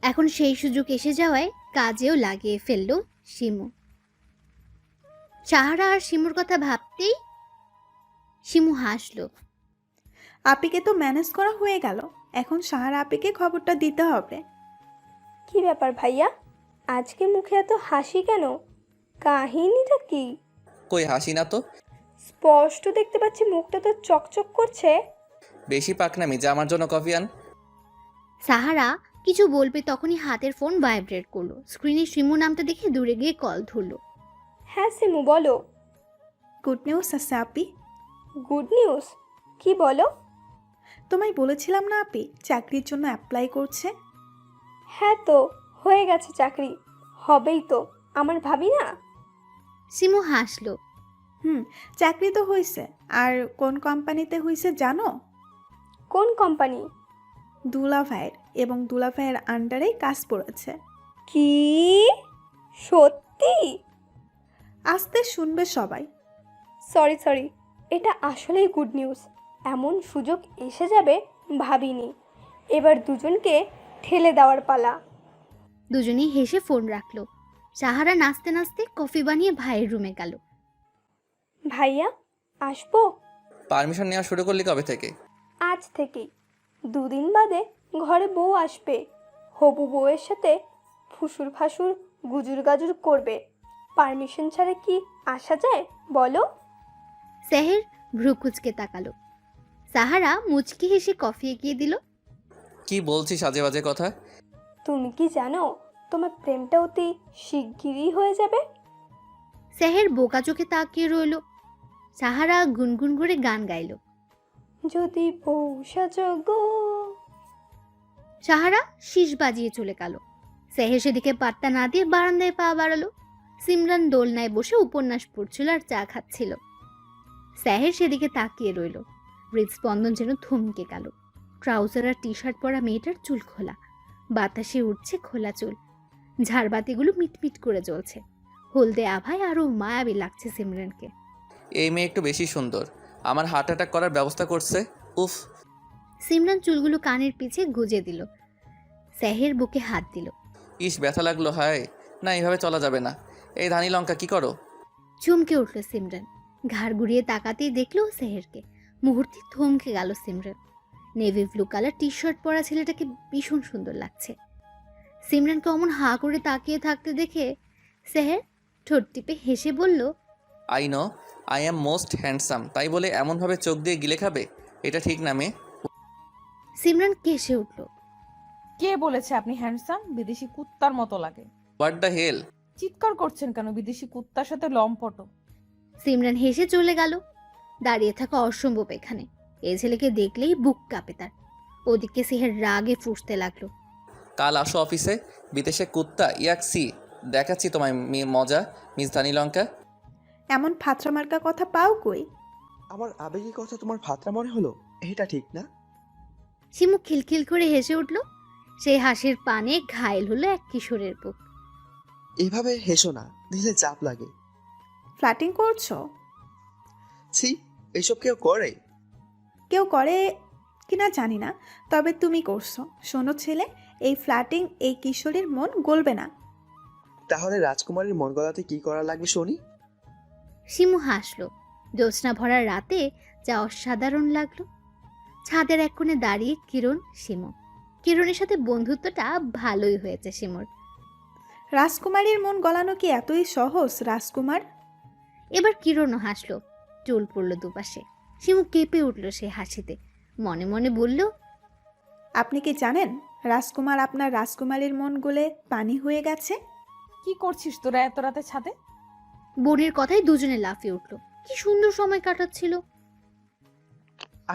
এখন সেই সুযোগ এসে যাওয়ায় কাজেও লাগিয়ে ফেলল শিমু। সাহারা আর শিমুর কথা ভাবতেই শিমু হাসল। আপিকে তো ম্যানেজ করা হয়ে গেল, এখন সাহারা আপিকে খবরটা দিতে হবে। কি ব্যাপার ভাইয়া, আজকে মুখে এত হাসি কেন? কাহিনীটা কি? কই হাসি না তো। স্পষ্ট দেখতে পাচ্ছি মুখটা তো চকচক করছে। বেশি পাকনামি, যা আমার জন্য কফি আন। সাহারা কিছু বলবে তখনই হাতের ফোন ভাইব্রেট করলো। স্ক্রিনে শিমু নামটা দেখে দূরে গিয়ে কল ধরলো। হ্যাঁ সিমু বলো। গুড নিউজ আছে আপি। Good news? কি বলো? তোমায় বলেছিলাম না আপি চাকরির জন্য অ্যাপ্লাই করছে। হ্যাঁ তো হয়ে গেছে চাকরি, হবেই তো, আমার ভাবি না। শিমু হাসলো। চাকরি তো হয়েছে। আর কোন কোম্পানিতে হয়েছে জানো? কোন কোম্পানি? দুলাভাইয়ের, এবং দুলাভাইয়ের আন্ডারেই কাজ পড়েছে। কি সত্যি? আস্তে শুনবে সবাই। সরি, এটা আসলেই গুড নিউজ। এমন সুযোগ এসে যাবে ভাবিনি। এবার দুজনকে ঠেলে দেওয়ার পালা। দুজনেই হেসে ফোন রাখলো। সাহারা নাচতে নাচতে কফি বানিয়ে ভাইয়ের রুমে গেল। ভাইয়া আসবো? পারমিশন নেওয়া শুরু করলি কবে থেকে? আজ থেকেই। 2 দিন বাদে ঘরে বউ আসবে। হবু বউয়ের সাথে ফুসুর ফাসুর গুজুর গাজুর করবে। পারমিশন ছাড়া কি আসা যায় বলো? সেহের ভ্রু কুচকে তাকালো। সাহারা মুচকি হেসে কফি এগিয়ে দিল। কি বলছিস আজে বাজে কথা? তুমি কি জানো তোমার প্রেমটা অতি শিগগিরই হয়ে যাবে? সেহের বোকা চোখে তাকিয়ে রইল। সাহারা গুনগুন করে গান গাইল। যদি বউ সাজগো। সাহারা শীষ বাজিয়ে চলে গেল। সেহের সেদিকে পাত্তা না দিয়ে বারান্দায় পা বাড়ালো। সিমরান দোলনায় বসে উপন্যাস পড়ছিল আর চা খাচ্ছিল। সেহের সেদিকে তাকিয়ে রইল। হৃদস্পন্দন যেন থমকে গেল। ট্রাউজার আর টি শার্ট পরা মেয়েটার চুল খোলা, বাতাসে উঠছে খোলা চুল। ঝাড়বাতিগুলো মিটমিট করে জ্বলছে। হলদে আভায় আরো মায়াবী লাগছে সিমরানকে। এই মেয়ে একটু বেশি সুন্দর, আমার হার্ট অ্যাটাক করার ব্যবস্থা করছে। উফ। সিমরান চুলগুলো কানের পিছে গুজে দিল। সেহের বুকে হাত দিল। ইস ব্যথা লাগলো, হায় না, এইভাবে চলা যাবে না। এই ধানি লঙ্কা কি করো? চমকে উঠল সিমরান। ঘাড় ঘুরিয়ে তাকাতেই দেখলো সেহেরকে। মুহূর্তে থমকে গেল Simran. Navy blue colour T shirt পরা ছেলেটাকে ভীষণ সুন্দর লাগছে। সিমরানকে অমন হা করে তাকিয়ে থাকতে দেখে সেহের ঠোঁট টিপে হেসে বলল, I know I am most handsome, তাই বলে এমনভাবে চোখ দিয়ে গিলে খাবে? এটা ঠিক না মেয়ে। সিমরান কেসে উঠল। কে বলেছে আপনি হ্যান্ডসাম? বিদেশি কুত্তার মতো লাগে। What the hell? চিৎকার করছেন কেন? বিদেশি কুত্তার সাথে লম্পটো। সিমরান হেসে চলে গেল। দাঁড়িয়ে থাকা অসম্ভব এখানে। এই ছেলেকে দেখলেই বুক কাঁপে তার। ওদিকে সেহের রাগে ফুঁসতে লাগলো। কাল আসো অফিসে, বিদেশে কুত্তা ইয়াকসি দেখাচ্ছি তোমায় মজা, মিস ধানি লঙ্কা। এমন ফাত্রা মার্কা কথা পাও কই? আমার আবেগী কথা তোমার ভাতরা মনে হলো? এটা ঠিক না। শিমু খিলখিল করে হেসে উঠল। সেই হাসির পানে ঘায়েল হলো এক কিশোরের বুক। এভাবে হেসো না, দিলে চাপ লাগে। ফ্ল্যাটিং করছো? ছি, এসব কেউ করে? কেউ করে কিনা জানি না, তবে তুমি করছো। শোনো ছেলে, এই ফ্ল্যাটিং এই কিশোরীর মন গলবে না। তাহলে রাজকুমারীর মন গলাতে কি করা লাগবে শুনি? শিমু হাসল। জ্যোৎস্না ভরা রাতে যা অসাধারণ লাগলো। ছাদের এক কোণে দাঁড়িয়ে কিরণ, শিমু। কিরণের সাথে বন্ধুত্বটা ভালোই হয়েছে শিমুর। রাজকুমারীর মন গলানো কি এতই সহজ রাজকুমার? এবার কিরণও হাসলো। চুল পড়ল দুপাশে। শিমু কেঁপে উঠল সে হাসিতে। মনে মনে বলল, আপনি কি জানেন রাজকুমার আপনার রাজকুমারীর মন গলে পানি হয়ে গেছে? কি করছিস তোরা এত রাতে ছাদে? বোনের কথায় দুজনে লাফিয়ে উঠল। কি সুন্দর সময় কাটাচ্ছিল।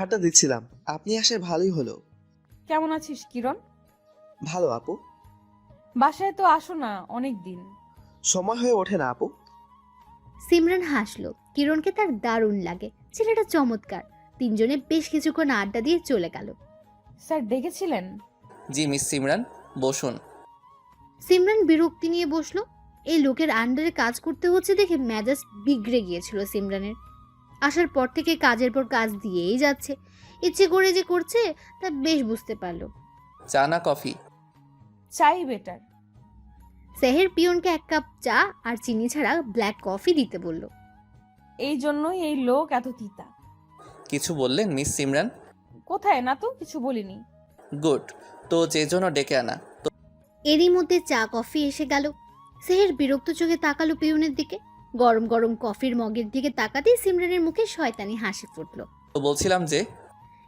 আড্ডা দিচ্ছিলাম, আপনি আসায় ভালোই হলো। কেমন আছিস কিরণ? ভালো আপু। বাসায় তো আসো না অনেক দিন। সময় হয়ে ওঠে না আপু। সিমরান হাসলো। কিরণকে তার দারুণ লাগে। ছেলেটা চমৎকার। তিনজনে বেশ কিছুক্ষণ আড্ডা দিয়ে চলে গেল। স্যার ডেকেছিলেন? জি মিস সিমরান, বসুন। সিমরান বিরক্তি নিয়ে বসলো। এই লোকের আন্ডারে কাজ করতে হচ্ছে দেখে মেজাজ বিগড়ে গিয়েছিল সিমরানের। আসার পর থেকে কাজের পর কাজ দিয়েই যাচ্ছে। ইচ্ছে করে যে করছে তা বেশ বুঝতে পারলো। চা না কফি? চাই বেটার। সেহের পিয়নকে 1 কাপ চা আর চিনি ছাড়া ব্ল্যাক কফি দিতে বলল। এই জন্যই এই লোক এত তিতা। কিছু বললেন মিস সিমরান? কোথায় না তো, কিছু বলিনি। গুড, তো যে জন্য ডেকে আনা। এরই মধ্যে চা কফি এসে গেল। সেহের বিরক্ত চোখে তাকালো পিয়নের দিকে। গরম গরম কফির মগের দিকে তাকাতেই সিমরানের মুখে শয়তানি হাসি ফুটলো। তো বলছিলাম যে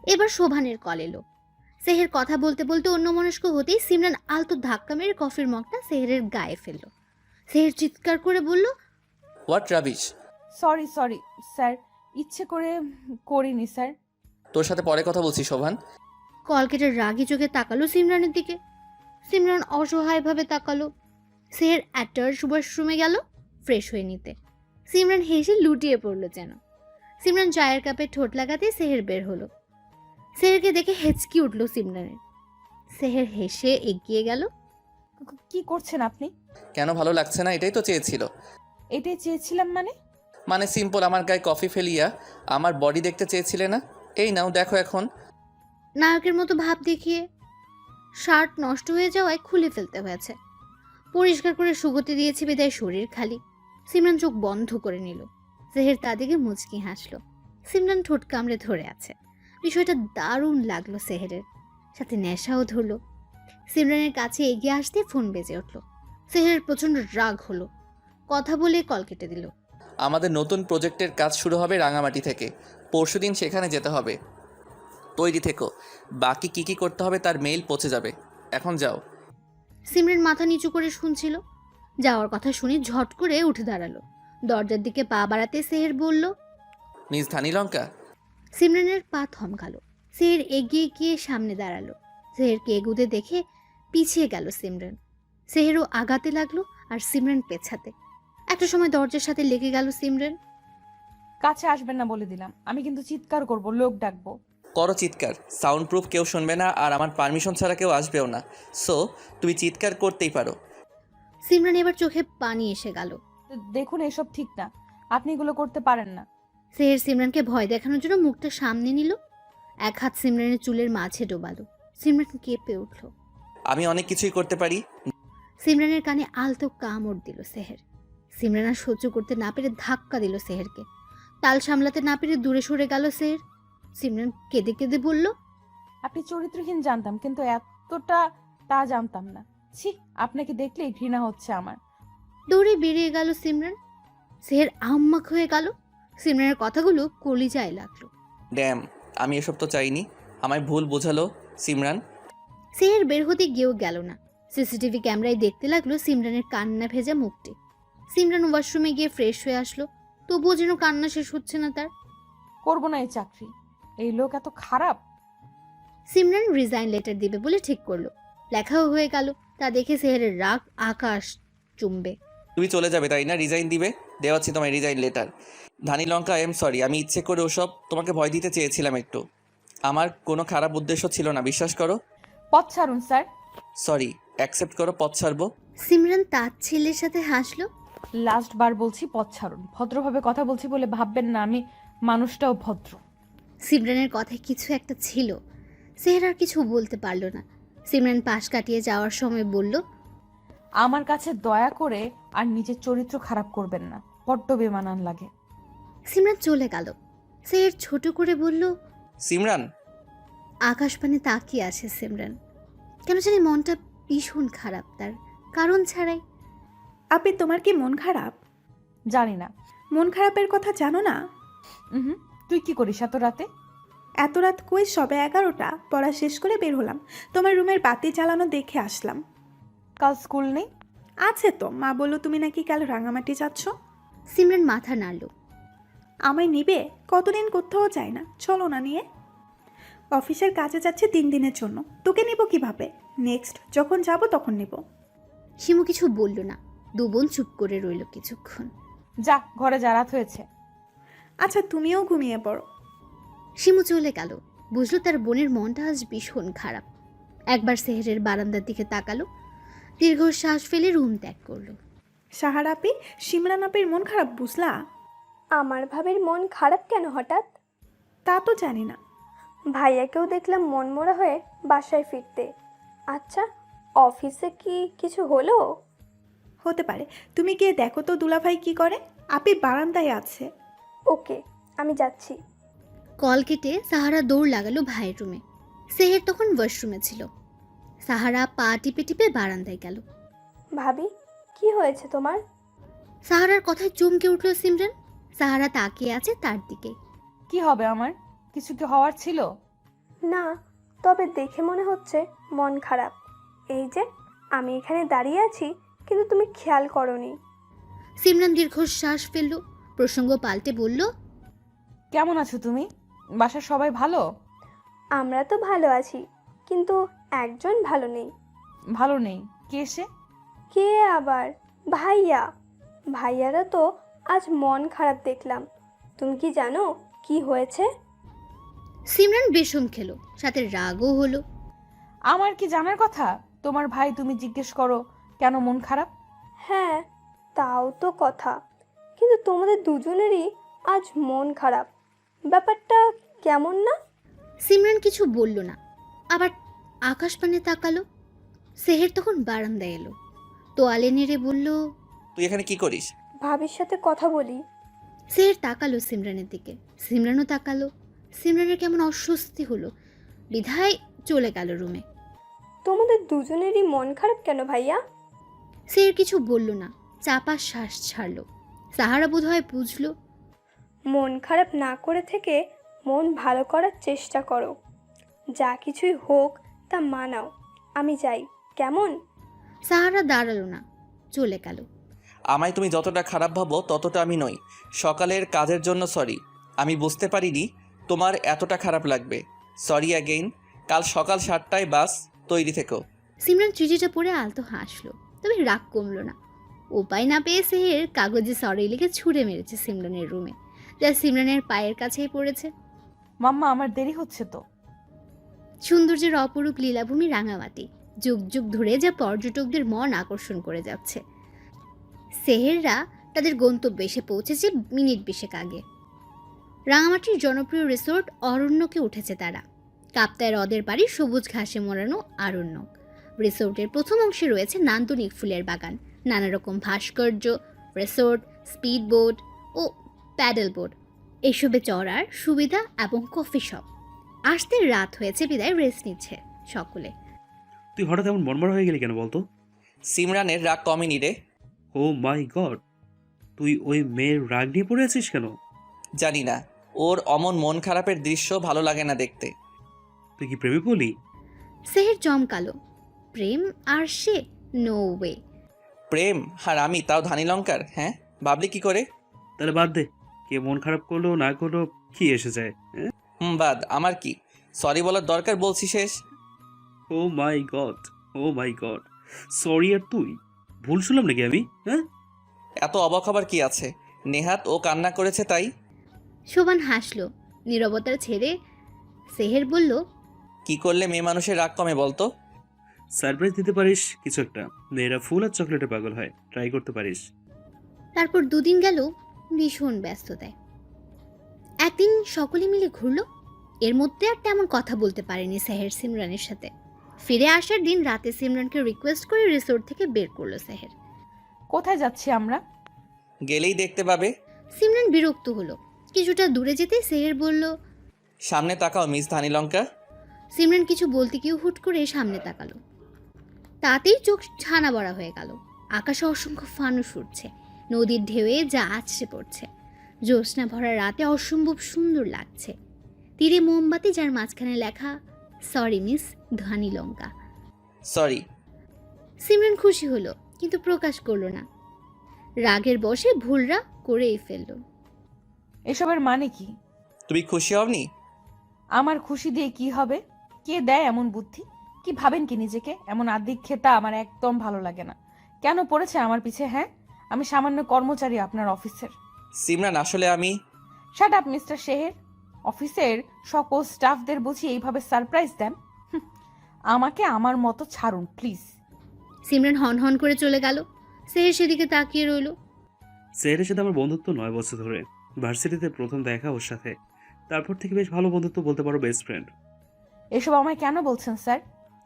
এবার শোভানের কল এলো। সেহের কথা বলতে বলতে অন্যমনস্ক হতেই সিমরান আলতো ধাক্কা মেরে কফির মগটা সেহেরের গায়ে ফেললো। সেহের চিৎকার করে বলল, what rubbish. Sorry sorry sir, ইচ্ছে করে করিনি স্যার। তোর সাথে পরে কথা বলছি শোভান। কল কেটে রাগি চোখে তাকালো সিমরানের দিকে। সিমরান অসহায়ভাবে তাকালো। সেহের অ্যাটাচ ওয়াশরুমে গেল ফ্রেশ হয়ে নিতে। সিমরান হেসে লুটিয়ে পড়লো যেন। সিমরান চায়ের কাপে ঠোঁট লাগাতে সেহের বের হলো। সেহেরকে দেখে হেঁচকি উঠল সিমরানের। সেহের হেসে এগিয়ে গেল। কি করছেন আপনি? কেন ভালো লাগছে না এটাই তো চেয়েছিল। এটাই চেয়েছিলাম মানে? মানে সিম্পল, আমার গায়ে কফি ফেলিয়া আমার বডি দেখতে চেয়েছিলে না? এই নাও দেখো এখন। নায়কের মতো ভাব দেখিয়ে শার্ট নষ্ট হয়ে যাওয়ায় খুলে ফেলতে হয়েছে। পরিষ্কার করে সুগতি দিয়েছে বিদায় শরীর খালি। সিমরান চোখ বন্ধ করে নিল। সেহের তা দিকে মুচকি হাসলো। সিমরান ঠোঁট কামড়ে ধরে আছে। বিষয়টা দারুণ লাগলো সেহেরের, সাথে নেশাও ধরলো। সিমরানের কাছে এগিয়ে আসতে ফোন বেজে উঠল। সেহেরের প্রচণ্ড রাগ হলো। কথা বলে কল কেটে দিল। আমাদের নতুন প্রজেক্টের কাজ শুরু হবে রাঙামাটি থেকে। পরশুদিন সেখানে যেতে হবে, তৈরি থেকো। বাকি কি কি করতে হবে তার মেইল পৌঁছে যাবে। এখন যাও। সিমরান মাথা নিচু করে শুনছিল। যাওয়ার কথা শুনে ঝট করে উঠে দাঁড়ালো। দরজার দিকে পা বাড়াতে সেহের বলল, মিস ধানীলঙ্কা। সিমরানের পা থমকালো। সেহের এগিয়ে গিয়ে সামনে দাঁড়ালো। সেহেরকে এগুতে দেখে পিছিয়ে গেল সিমরান। সেহেরও আগাতে লাগলো আর সিমরান পেছাতে। একটা সময় দরজার সাথে লেগে গেল সিমরান। কাছে আসবেন না বলে দিলাম। আমি কিন্তু চিৎকার করব, লোক ডাকবো। করো চিৎকার, সাউন্ড প্রুফ, কেউ শুনবে না আর আমার পারমিশন ছাড়া কেউ আসবেও না। সো তুমি চিৎকার করতেই পারো। সিমরান এবার চোখে পানি এসে গেল। দেখুন এসব ঠিক না, আপনি এগুলো করতে পারেন না। সেহের সিমরানকে ভয় দেখানোর জন্য মুখটা সামনে নিল। এক হাত সিমরানের চুলের মাঝে ডোবালো। সিমরান কেঁপে উঠল। আমি অনেক কিছুই করতে পারি। সিমরানের কানে আলতো কামড় দিল সেহের। সিমরান আর সহ্য করতে না পেরে ধাক্কা দিল সেহেরকে। তাল সামলাতে না পেরে দূরে সরে গেল সেহের। সিমরান কেঁদে কেঁদে বলল, আপনি চরিত্রহীন জানতাম, কিন্তু এতটা তা জানতাম না। ছি, আপনাকে দেখলেই ঘৃণা হচ্ছে আমার। দৌড়ে বেরিয়ে গেল সিমরান। সেহের আহম্মক হয়ে গেল। সিমরানের কথাগুলো কলিজায় লাগলো। ড্যাম, আমি এসব তো চাইনি। আমায় ভুল বোঝালো সিমরান। সেহের বের হতে গিয়েও গেল না। সিসিটিভি ক্যামেরায় দেখতে লাগলো সিমরানের কান্না ভেজা মুখটি। সিমরান ওয়াশরুমে গিয়ে ফ্রেশ হয়ে আসলো। তবুও যেন কান্না শেষ হচ্ছে না তার। করবো না এই চাকরি, এই লোক এত খারাপ। সিমরান রিজাইন লেটার দিবে বলে ঠিক করলো। লেখাও হয়ে গেল। তা দেখে সেহেরের রাগ আকাশ চুম্বে। তুমি চলে যাবে তাই না? রিজাইন দিবে? দেওয়াচ্ছি তোমায় resign letter. Dhanilanka, I am sorry. আমি ইচ্ছে করে ওসব তোমাকে ভয় দিতে চেয়েছিলাম একটু। আমার কোনো খারাপ উদ্দেশ্য ছিল না, বিশ্বাস করো। পথ ছাড়ুন স্যার। সরি, অ্যাকসেপ্ট করো, পথ ছাড়বো। সিমরান তার ছেলের সাথে হাসলো। লাস্ট বার বলছি, পথ ছাড়ুন। ভদ্রভাবে কথা বলছি বলে ভাববেন না আমি মানুষটাও ভদ্র। সিমরানের কথায় কিছু একটা ছিল। সেহের আর কিছু বলতে পারলো না। সিমরান পাশ কাটিয়ে যাওয়ার সময় বলল, আমার কাছে দয়া করে আর নিজের চরিত্র খারাপ করবেন না, বড্ড বেমানান লাগে। সিমরান চলে গেল। সেহের ছোট করে বলল, সিমরান। আকাশপানে তাকিয়ে আছে সিমরান। কেন জানি মনটা ভীষণ খারাপ তার, কারণ ছাড়াই। আপনি তোমার কি মন খারাপ? জানি না। মন খারাপের কথা জানো না? হুম, তুই কি করিস এত রাতে? এত রাত কই, সবে 11টা। পড়া শেষ করে বের হলাম, তোমার রুমের বাতি জ্বালানো দেখে আসলাম। কাল স্কুল নেই? আছে তো, মা বললো তুমি নাকি কাল রাঙামাটি যাচ্ছ। সিমরান মাথা নাড়ল। আমায় নিবে? কতদিন কোথাও যায় না, চলো না নিয়ে। অফিসের কাজে যাচ্ছে 3 দিনের জন্য, তোকে নিব কিভাবে? নেক্সট যখন যাব তখন নিব। শিমু কিছু বলল না। দু বোন চুপ করে রইল কিছুক্ষণ। যা, ঘরে যা, রাত হয়েছে। আচ্ছা তুমিও ঘুমিয়ে পড়ো। শিমু চলে গেল। বুঝলো তার বোনের মনটা আজ ভীষণ খারাপ। একবার সেহেরের বারান্দার দিকে তাকালো। দীর্ঘশ্বাস ফেলে রুম ত্যাগ করলো। সাহার আপি, সিমরান আপির মন খারাপ বুঝলা? আমার ভাবির মন খারাপ কেন হঠাৎ? তা তো জানি না। ভাইয়াকেও দেখলাম মনমরা হয়ে বাসায় ফিরতে। আচ্ছা, অফিসে কি কিছু হলো? হতে পারে, তুমি গিয়ে দেখো তো দুলাভাই কি করে। আপি বারান্দায় আছে। ওকে, আমি যাচ্ছি। কল কেটে সাহারা দৌড় লাগালো ভাইয়ের রুমে। সেহের তখন ওয়াশরুমে ছিল। সাহারা পা টিপে টিপে বারান্দায় গেল। ভাবি কি হয়েছে তোমার? সাহারার কথায় চমকে উঠল সিমরান। সাহারা তাকিয়ে আছে তার দিকে। কি হবে আমার? কিছু কি হওয়ার ছিল? না, তবে দেখে মনে হচ্ছে মন খারাপ। এই যে আমি এখানে দাঁড়িয়ে আছি, কিন্তু তুমি খেয়াল করনি। সিমরান দীর্ঘশ্বাস ফেলল। প্রসঙ্গ পাল্টে বলল, কেমন আছো তুমি? বাসার সবাই ভালো? আমরা তো ভালো আছি, কিন্তু একজন ভালো নেই। ভালো নেই? কে সে? কে আবার? ভাইয়া। ভাইয়ারা তো আজ মন খারাপ দেখলাম। তুমি কি জানো কি হয়েছে? সিমরান বেশম খেলো, সাথে রাগও হলো। আমার কি জানার কথা? তোমার ভাই, তুমি জিজ্ঞেস করো কেন মন খারাপ? হ্যাঁ, তাও তো কথা, কিন্তু তোমাদের দুজনেরই আজ মন খারাপ। ব্যাপারটা কেমন না? সিমরান কিছু বলল না, আবার আকাশ পানে তাকালো। সেহের তখন বারান্দায় এলো, তোয়ালে নেড়ে বলল, তুই এখানে কি করিস? ভাবির সাথে কথা বলি। সেহের তাকালো সিমরানের দিকে, সিমরানও তাকালো। সিমরানের কেমন অস্বস্তি হলো, বিধায় চলে গেল রুমে। তোমাদের দুজনেরই মন খারাপ কেন ভাইয়া? সেহের কিছু বলল না, চাপা শ্বাস ছাড়লো। সাহারা বোধহয় বুঝলো। মন খারাপ না করে থেকে মন ভালো করার চেষ্টা করো। যা কিছুই হোক তা মানাও। আমি যাই, কেমন? সাহারা দাঁড়ালো না, চলে গেল। আমায় তুমি যতটা খারাপ ভাবো ততটা আমি নই। সকালের কাজের জন্য সরি, আমি বুঝতে পারিনি তোমার এতটা খারাপ লাগবে। Sorry again. কাল সকাল 7টায় বাস, তৈরি থেকো। সিমরান চিঠিটা পড়ে আলতো হাসলো, তবে রাগ কমলো না। উপায় না পেয়ে সেহের কাগজে সরি লিখে ছুঁড়ে মেরেছে সিমরানের রুমে, যা সিমরানের পায়ের কাছেই পড়েছে। মাম্মা, আমার দেরি হচ্ছে তো। সৌন্দর্যের অপরূপ লীলাভূমি রাঙামাটি, যুগ যুগ ধরে যা পর্যটকদের মন আকর্ষণ করে যাচ্ছে। সেহেররা তাদের গন্তব্যে এসে পৌঁছেছে মিনিট 20 আগে। রাঙামাটির জনপ্রিয় রিসোর্ট অরণ্যকে উঠেছে তারা। কাপ্তায় হ্রদের পাড়ে সবুজ ঘাসে মোড়ানো আরণ্যক। রিসোর্টের প্রথম অংশে রয়েছে নান্দনিক ফুলের বাগান, নানা রকম ভাস্কর্য, রিসোর্ট, স্পিড বোট ও প্যাডেল বোট, এসবে চড়ার সুবিধা এবং কফি শপ। আসতে রাত হয়েছে বিদায় রেস্ট নিচ্ছে সকলে। তুই হঠাৎ এমন মনমরা হয়ে গেলি কেন বলতো? সিমরানের রাগ কমেনি রে। ও মাই গড, তুই ওই মেয়ের রাগ নিয়ে পড়ে আছিস কেন? জানি না, ওর অমন মন খারাপের দৃশ্য ভালো লাগে না দেখতে। তুই কি প্রেমে বলি? সেহের চমকালো। প্রেম আর সে? No way. প্রেম আর আমি, তাও ধানি লঙ্কার? হ্যাঁ, ভাবলি কি করে? তাহলে বাদ দে, কে মন খারাপ করলো না করলো কি এসে যায়? বাদ, আমার কি? সরি বলার দরকার বলছি শেষ। ও মাই গড, ও মাই গড, সরি। আর তুই ভুল শুনলাম নাকি আমি? হ্যাঁ, এত অবাক হবার কি আছে? নেহাত ও কান্না করেছে তাই। শোভান হাসলো, নীরবতার ছেড়ে সেহের বলল, কি করলে মেয়ে মানুষের রাগ কমে বলতো? সারপ্রাইজ দিতে পারিস কিছু একটা। মেয়েরা ফুল আর চকলেটে পাগল হয়, ট্রাই করতে পারিস। তারপর 2 দিন গেল ভীষণ ব্যস্ততায়। একদিন সকলে মিলে ঘুরলো। এর মধ্যে আর তেমন কথা বলতে পারেনি সেহের সিমরানের সাথে। ফিরে আসার দিন রাতে সিমরানকে রিকোয়েস্ট করে রিসোর্ট থেকে বের করলো সেহের। কোথায় যাচ্ছি আমরা? গেলেই দেখতে পাবে। সিমরান বিরক্ত হলো। কিছুটা দূরে যেতে সেহের বলল, সামনে তাকাও মিস ধানি লঙ্কা। সিমরান কিছু বলতে গিয়ে হুট করে সামনে তাকালো। তাতেই চোখ ছানা বড়া হয়ে গেল। আকাশে অসংখ্য ফানুস উঠছে, নদীর ঢেউয়ে যা আছড়ে পড়ছে। জ্যোৎস্না ভরা রাতে অসম্ভব সুন্দর লাগছে। তীরে মোমবাতি, যার মাঝখানে লেখা, সরি মিস ধানি লঙ্কা। সরি। সিমরান খুশি হলো, কিন্তু প্রকাশ করলো না। রাগের বশে ভুলরা করেই ফেললো। এসবের মানে কি? তুমি খুশি হওনি? আমার খুশি দিয়ে কি হবে? কে দেয় এমন বুদ্ধি? কি ভাবেন কি নিজেকে? এমন আদিক খেতা আমার একদম ভালো লাগে না। কেন পড়েছে আমার পিছে? হ্যাঁ, আমি সামান্য কর্মচারী আপনার অফিসের। সিমরান, আসলে আমি... শাট আপ মিস্টার শেহের। অফিসের সকল স্টাফদের বুঝি এইভাবে সারপ্রাইজ দেন? আমাকে আমার মতো ছাড়ুন প্লিজ। সিমরান হন হন করে চলে গেল। সেহের সেদিকে তাকিয়ে রইল। সেহেরের সাথে আমার বন্ধুত্ব 9 বছর ধরে। ভার্সিটিতে প্রথম দেখা ওর সাথে, তারপর থেকে বেশ ভালো বন্ধুত্ব, বলতে পারো বেস্ট ফ্রেন্ড। এসব আমায় কেন বলছেন স্যার?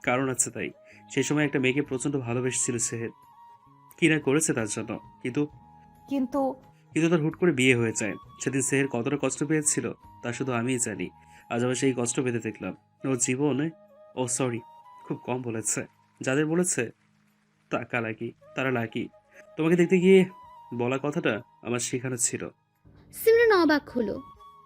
কারণ আছে তাই। সেই সময় একটা মেয়েকে প্রচণ্ড ভালোবেসেছিল সেহের, কিনা করেছে তার জন্য। কিন্তু কিন্তু তার হুট করে বিয়ে হয়ে যায়। সেদিন সেহের কতটা কষ্ট পেয়েছিল তা শুধু আমিই জানি। আজ আবার সেই কষ্ট পেতে দেখলাম। ওর জীবনে, ও সরি, খুব কম বলেছে। যাদের বলেছে তারা লাকি। তোমাকে দেখতে গিয়ে বলা কথাটা আমার শেখানো ছিল। সিমরান অবাক হলো।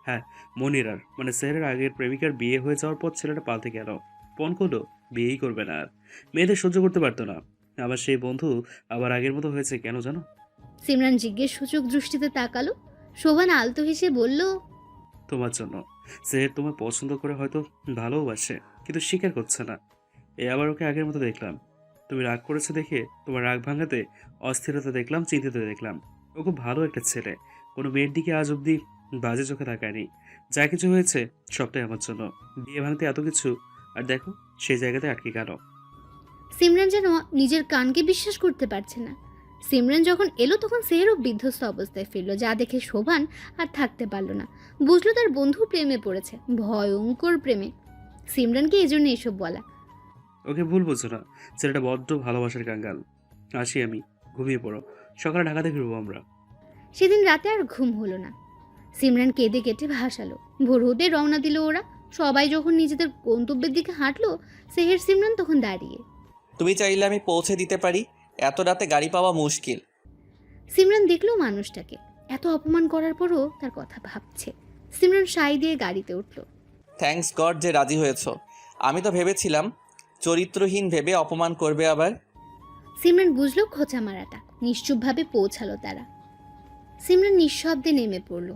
হ্যাঁ, মনিরার মানে সেহেরের আগের প্রেমিকার বিয়ে হয়ে যাওয়ার পর ছেলেটা পাল্টে গেল। পণ করলো বিয়েই করবে না আর। মেয়েদের সহ্য করতে পারতো না। আমার সেই বন্ধু আবার আগের মতো হয়েছে কেন জানো? সিমরান জিজ্ঞেস সূচক দৃষ্টিতে তাকালো। শোভান আলতো হেসে বলল, তোমার জন্য। সেহের তোমায় পছন্দ করে হয়তো ভালোবাসে, কিন্তু স্বীকার করছে না। আবার ওকে আগের মতো দেখলাম। তুমি রাগ করেছো দেখে তোমার রাগ ভাঙাতে অস্থিরতা দেখলাম, চিন্তিত দেখলাম। ও খুব ভালো একটা ছেলে, কোনো মেয়ের দিকে আজ অব্দি বাজে চোখে তাকায়নি। যা কিছু হয়েছে সবটাই আমার জন্য। বিয়ে ভাঙতে এত কিছু, আর দেখো সেই জায়গাতে আটকে গেল। সিমরান যেন নিজের কানকে বিশ্বাস করতে পারছে না। সিমরান যখন এলো তখন সেহেরও বিধ্বস্ত অবস্থায় ফিরল, যা দেখে শোভান আর থাকতে পারল না। বুঝলো তার বন্ধু প্রেমে পড়েছে, ভয়ঙ্কর প্রেমে। সিমরানকে এই জন্য এসব বলা। ওকে ভুল বুঝো না, ছেলেটা বড্ড ভালোবাসার কাঙ্গাল। আসি আমি, ঘুমিয়ে পড়ো, সকালে ঢাকাতে ফিরবো আমরা। সেদিন রাতে আর ঘুম হলো না। সিমরান কেঁদে কেটে ভাসালো। ভোর হতে রওনা দিল ওরা। সবাই যখন নিজেদের গন্তব্যের দিকে হাঁটলো, সেহের সিমরান তখন দাঁড়িয়ে। তুমি চাইলে আমি পৌঁছে দিতে পারি, এত রাতে গাড়ি পাওয়া মুশকিল। সিমরান দেখলো মানুষটাকে, এত অপমান করার পরও তার কথা ভাবছে। সিমরান সাই দিয়ে গাড়িতে উঠল। থ্যাঙ্কস গড যে রাজি হয়েছ। আমি তো ভেবেছিলাম চরিত্রহীন ভেবে অপমান করবে আবার। সিমরান বুঝলো খোঁচা মারাটা। নিশ্চুপভাবে পৌঁছালো তারা। সিমরান নিঃশব্দে নেমে পড়ল।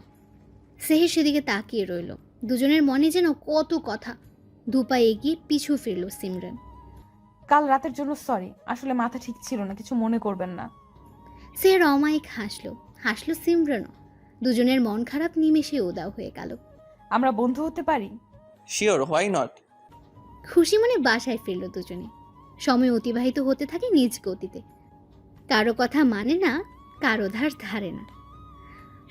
সেহের সেদিকে তাকিয়ে রইল। দুজনের মনে যেন কত কথা। দুপা এগিয়ে পিছু ফিরল সিমরান। কাল রাতের জন্য সরি, আসলে মাথা ঠিক ছিল না, কিছু মনে করবেন না। সেহের অমায়িক হাসলো সিমরানও। দুজনের মন খারাপ নিমেষে উদাও হয়ে গেল। আমরা বন্ধু হতে পারি? Sure, why not. খুশি মনে বাসায় ফিরল দুজনে। সময় অতিবাহিত হতে থাকে নিজ গতিতে। কারো কথা মানে না, কারো ধার ধারে না।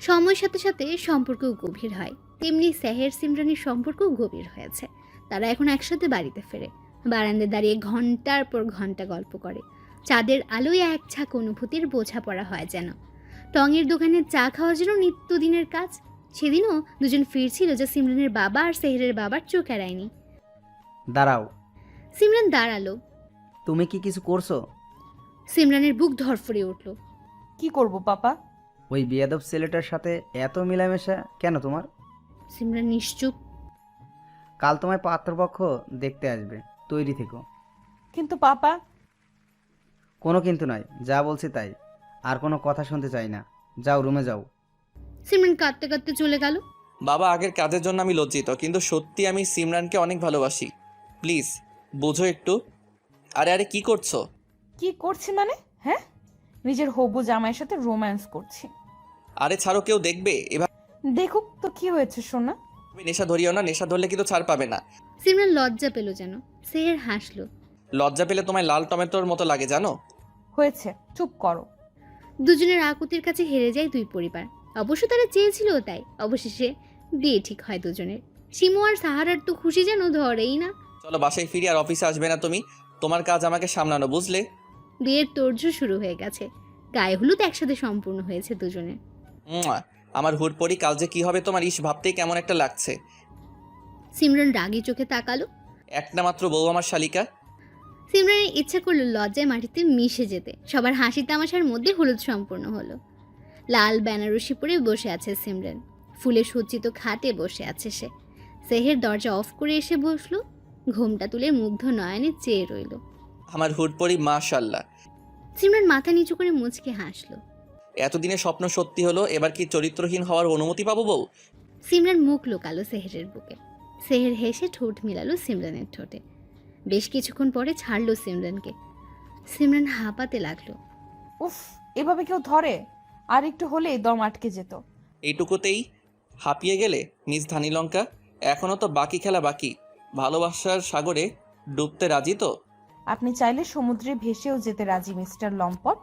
সময়ের সাথে সাথে সম্পর্কও গভীর হয়। তেমনি সেহের সিমরানের সম্পর্কও গভীর হয়েছে। তারা এখন একসাথে বাড়িতে ফেরে। বারান্দায় দাঁড়িয়ে ঘন্টার পর ঘন্টা গল্প করে। চাঁদের আলোয় এক ছাক অনুভূতির বোঝাপড়া হয় যেন। টঙের দোকানে চা খাওয়া যেন নিত্যদিনের কাজ। সেদিনও দুজন ফিরছিল, যা সিমরানের বাবা আর সেহেরের বাবার চোখ এড়ায়নি। দাঁড়াও। সিমরান দাঁড়ালো। তুমি কি কিছু করছো? সিমরানের বুক ধরফড়ে উঠল। কি করব পাপা? ওই বেয়াদব ছেলেটার সাথে এত মিলামেশা কেন তোমার? সিমরান নিশ্চুপ। কাল তোমায় পাত্রপক্ষ দেখতে আসবে, তৈরি থেকো। কিন্তু পাপা। কোনো কিন্তু নয়, যা বলছি তাই। আর কোনো কথা শুনতে চাই না। যাও, রুমে যাও। সিমরান কাঁদতে কাঁদতে চলে গেল। বাবা, আগের কাজের জন্য আমি লজ্জিত, কিন্তু সত্যি আমি সিমরানকে অনেক ভালোবাসি। প্লিজ বোঝো একটু। আরে আরে কি করছো? কি করছি মানে? হ্যাঁ, নিজের হবু জামাইয়ের সাথে রোম্যান্স করছি। আরে ছাড়ো, কেউ দেখবে। এভাবে দেখুক তো কি হয়েছে সোনা। নেশা ধরিও না, নেশা ধরলে কিন্তু ছাড় পাবে না। সিমরান লজ্জা পেল যেন। সেহের হাসলো। লজ্জা পেলে তোমায় লাল টমেটোর মতো লাগে জানো। হয়েছে, চুপ করো। দুজনের আকুতির কাছে হেরে যায় দুই পরিবার। অবশ্য তারা চেয়েছিল তাই। অবশেষে বিয়ে ঠিক হয় দুজনের। শিমু আর সাহারার তো খুশি যেন ধরেই না। চলো বাসায় ফিরি, আর অফিসে আসবে না তুমি। তোমার কাজ আমাকে সামলানো, বুঝলে? বিয়ের তোড়জোড় শুরু হয়ে গেছে। গায়ে হলুদ একসাথে সম্পূর্ণ হয়েছে দুজনের। আমার হুড়পড়ি, কাল যে কি হবে তোমার ইস ভাবতেই কেমন একটা লাগছে। সিমরান রাগী চোখে তাকালো। একটা মাত্র বউ আমার শালিকা। সিমরানের ইচ্ছা করলো লজ্জায় মাটিতে মিশে যেতে। সবার হাসি তামাশার মধ্যে হলুদ সম্পূর্ণ হলো। লাল বেনারসি পরে বসে আছে সিমরান। ফুলে সজ্জিত খাটে বসে আছে সে। সেহের দরজা অফ করে এসে বসলো। ঘোমটা তুলে মুগ্ধ নয়নে চেয়ে রইল। আমার হুড়পড়ি, মাশাল্লাহ। সিমরান মাথা নিচু করে মুচকে হাসলো। এতদিনে স্বপ্ন সত্যি হলো, এবার কি চরিত্রহীন হওয়ার অনুমতি পাবো বউ? সিমরান মুখ লুকালো সেহেরের বুকে। সেহের হেসে ঠোঁট মিলালো সিমরানের ঠোঁটে। বেশ কিছুক্ষণ পরে ছাড়লো সিমরানকে। সিমরান হাঁপাতে লাগলো। উফ, এভাবে কেউ ধরে? আর একটু হলেই দম আটকে যেত। এইটুকুতেই হাঁপিয়ে গেলে মিস ধানিলঙ্কা? এখনো তো বাকি খেলা বাকি। ভালোবাসার সাগরে ডুবতে রাজি তো? আপনি চাইলে সমুদ্রে ভেসেও যেতে রাজি মিস্টার লম্পট।